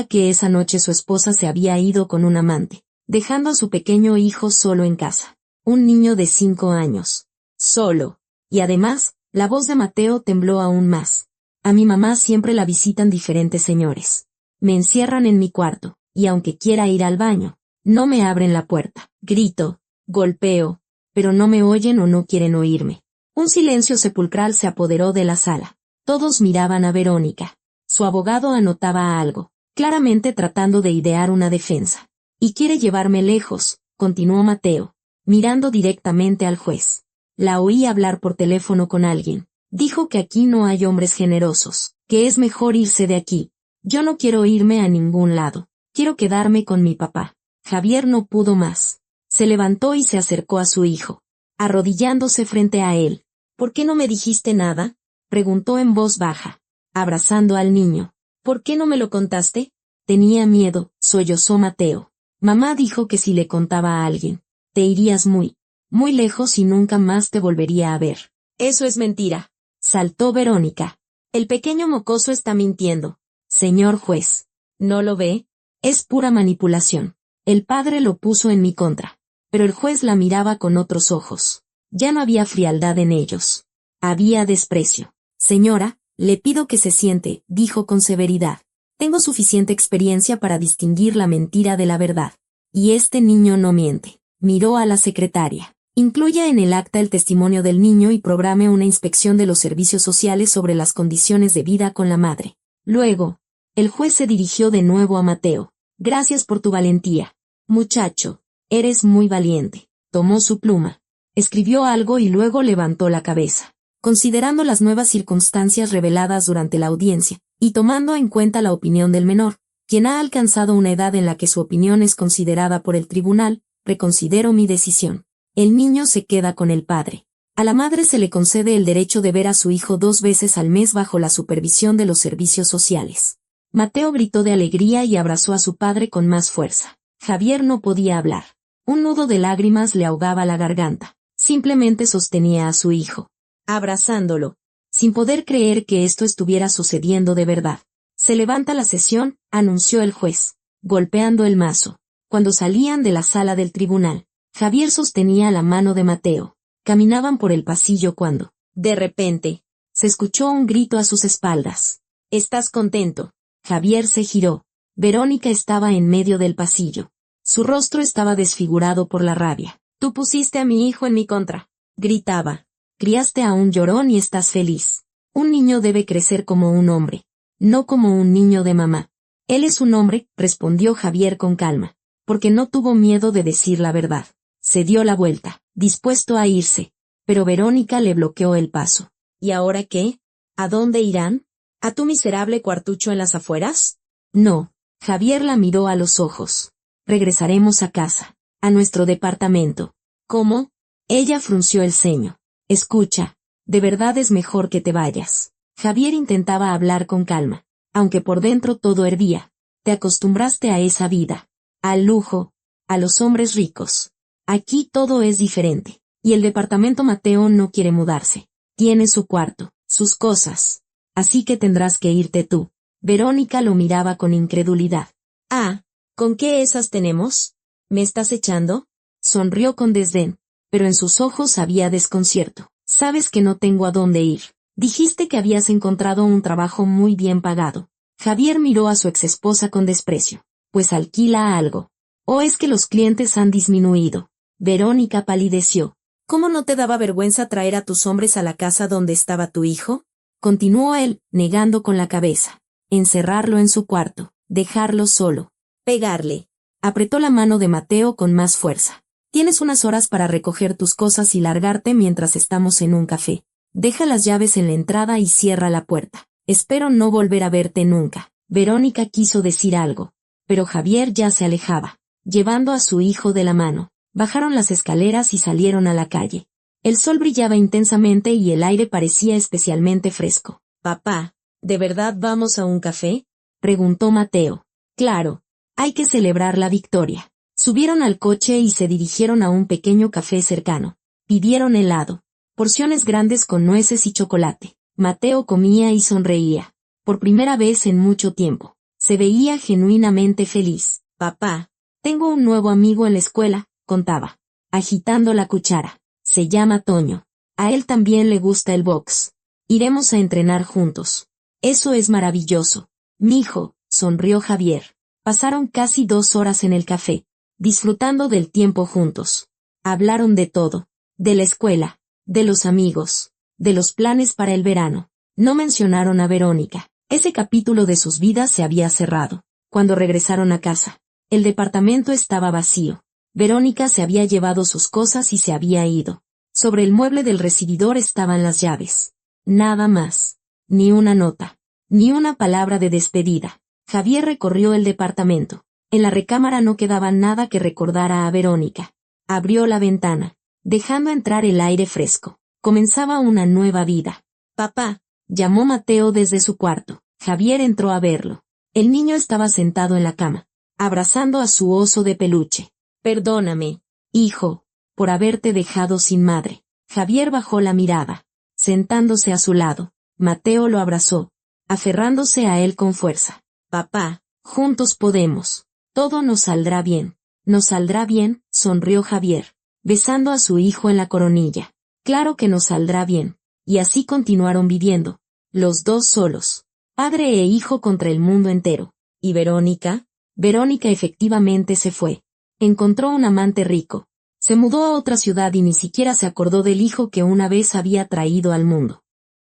[SPEAKER 1] que esa noche su esposa se había ido con un amante, dejando a su pequeño hijo solo en casa. Un niño de 5 años. Solo. Y además, la voz de Mateo tembló aún más. A mi mamá siempre la visitan diferentes señores. Me encierran en mi cuarto, y aunque quiera ir al baño, no me abren la puerta. Grito, golpeo, pero no me oyen o no quieren oírme. Un silencio sepulcral se apoderó de la sala. Todos miraban a Verónica. Su abogado anotaba algo, claramente tratando de idear una defensa. Y quiere llevarme lejos, continuó Mateo, mirando directamente al juez. La oí hablar por teléfono con alguien. Dijo que aquí no hay hombres generosos, que es mejor irse de aquí. Yo no quiero irme a ningún lado. Quiero quedarme con mi papá. Javier no pudo más. Se levantó y se acercó a su hijo, arrodillándose frente a él. ¿Por qué no me dijiste nada?, preguntó en voz baja, abrazando al niño. ¿Por qué no me lo contaste? Tenía miedo, sollozó Mateo. Mamá dijo que si le contaba a alguien, te irías muy lejos y nunca más te volvería a ver. Eso es mentira, saltó Verónica. El pequeño mocoso está mintiendo. Señor juez, ¿no lo ve? Es pura manipulación. El padre lo puso en mi contra. Pero el juez la miraba con otros ojos. Ya no había frialdad en ellos. Había desprecio. Señora, le pido que se siente, dijo con severidad. Tengo suficiente experiencia para distinguir la mentira de la verdad. Y este niño no miente. Miró a la secretaria. Incluya en el acta el testimonio del niño y programe una inspección de los servicios sociales sobre las condiciones de vida con la madre. Luego, el juez se dirigió de nuevo a Mateo. Gracias por tu valentía. Muchacho, eres muy valiente. Tomó su pluma. Escribió algo y luego levantó la cabeza. Considerando las nuevas circunstancias reveladas durante la audiencia, y tomando en cuenta la opinión del menor, quien ha alcanzado una edad en la que su opinión es considerada por el tribunal, reconsidero mi decisión. El niño se queda con el padre. A la madre se le concede el derecho de ver a su hijo 2 veces al mes bajo la supervisión de los servicios sociales. Mateo gritó de alegría y abrazó a su padre con más fuerza. Javier no podía hablar. Un nudo de lágrimas le ahogaba la garganta. Simplemente sostenía a su hijo, abrazándolo, sin poder creer que esto estuviera sucediendo de verdad. Se levanta la sesión, anunció el juez, golpeando el mazo. Cuando salían de la sala del tribunal, Javier sostenía la mano de Mateo. Caminaban por el pasillo cuando, de repente, se escuchó un grito a sus espaldas. ¿Estás contento? Javier se giró. Verónica estaba en medio del pasillo. Su rostro estaba desfigurado por la rabia. Tú pusiste a mi hijo en mi contra, gritaba. Criaste a un llorón y estás feliz. Un niño debe crecer como un hombre, no como un niño de mamá. Él es un hombre, respondió Javier con calma, porque no tuvo miedo de decir la verdad. Se dio la vuelta, dispuesto a irse, pero Verónica le bloqueó el paso. ¿Y ahora qué? ¿A dónde irán? ¿A tu miserable cuartucho en las afueras? No. Javier la miró a los ojos. Regresaremos a casa, a nuestro departamento. ¿Cómo? Ella frunció el ceño. Escucha, de verdad es mejor que te vayas. Javier intentaba hablar con calma, aunque por dentro todo hervía. Te acostumbraste a esa vida, al lujo, a los hombres ricos. Aquí todo es diferente, y el departamento Mateo no quiere mudarse. Tiene su cuarto, sus cosas. Así que tendrás que irte tú. Verónica lo miraba con incredulidad. Ah, ¿con qué esas tenemos? ¿Me estás echando? Sonrió con desdén, pero en sus ojos había desconcierto. Sabes que no tengo a dónde ir. Dijiste que habías encontrado un trabajo muy bien pagado. Javier miró a su exesposa con desprecio. Pues alquila algo. ¿O es que los clientes han disminuido? Verónica palideció. ¿Cómo no te daba vergüenza traer a tus hombres a la casa donde estaba tu hijo? Continuó él, negando con la cabeza. Encerrarlo en su cuarto, dejarlo solo, pegarle. Apretó la mano de Mateo con más fuerza. Tienes unas horas para recoger tus cosas y largarte mientras estamos en un café. Deja las llaves en la entrada y cierra la puerta. Espero no volver a verte nunca. Verónica quiso decir algo, pero Javier ya se alejaba, llevando a su hijo de la mano. Bajaron las escaleras y salieron a la calle. El sol brillaba intensamente y el aire parecía especialmente fresco. Papá, ¿de verdad vamos a un café? Preguntó Mateo. Claro, hay que celebrar la victoria. Subieron al coche y se dirigieron a un pequeño café cercano. Pidieron helado, porciones grandes con nueces y chocolate. Mateo comía y sonreía. Por primera vez en mucho tiempo. Se veía genuinamente feliz. Papá, tengo un nuevo amigo en la escuela, contaba, agitando la cuchara. Se llama Toño. A él también le gusta el box. Iremos a entrenar juntos. Eso es maravilloso. Mijo, sonrió Javier. Pasaron casi 2 horas en el café, disfrutando del tiempo juntos. Hablaron de todo, de la escuela, de los amigos, de los planes para el verano. No mencionaron a Verónica. Ese capítulo de sus vidas se había cerrado. Cuando regresaron a casa, el departamento estaba vacío. Verónica se había llevado sus cosas y se había ido. Sobre el mueble del recibidor estaban las llaves. Nada más. Ni una nota. Ni una palabra de despedida. Javier recorrió el departamento. En la recámara no quedaba nada que recordara a Verónica. Abrió la ventana, dejando entrar el aire fresco. Comenzaba una nueva vida. «Papá», llamó Mateo desde su cuarto. Javier entró a verlo. El niño estaba sentado en la cama, abrazando a su oso de peluche. «Perdóname, hijo, por haberte dejado sin madre». Javier bajó la mirada. Sentándose a su lado, Mateo lo abrazó, aferrándose a él con fuerza. «Papá, juntos podemos. Todo nos saldrá bien». «Nos saldrá bien», sonrió Javier, besando a su hijo en la coronilla. «Claro que nos saldrá bien». Y así continuaron viviendo, los dos solos, padre e hijo contra el mundo entero. ¿Y Verónica? Verónica efectivamente se fue. Encontró un amante rico. Se mudó a otra ciudad y ni siquiera se acordó del hijo que una vez había traído al mundo.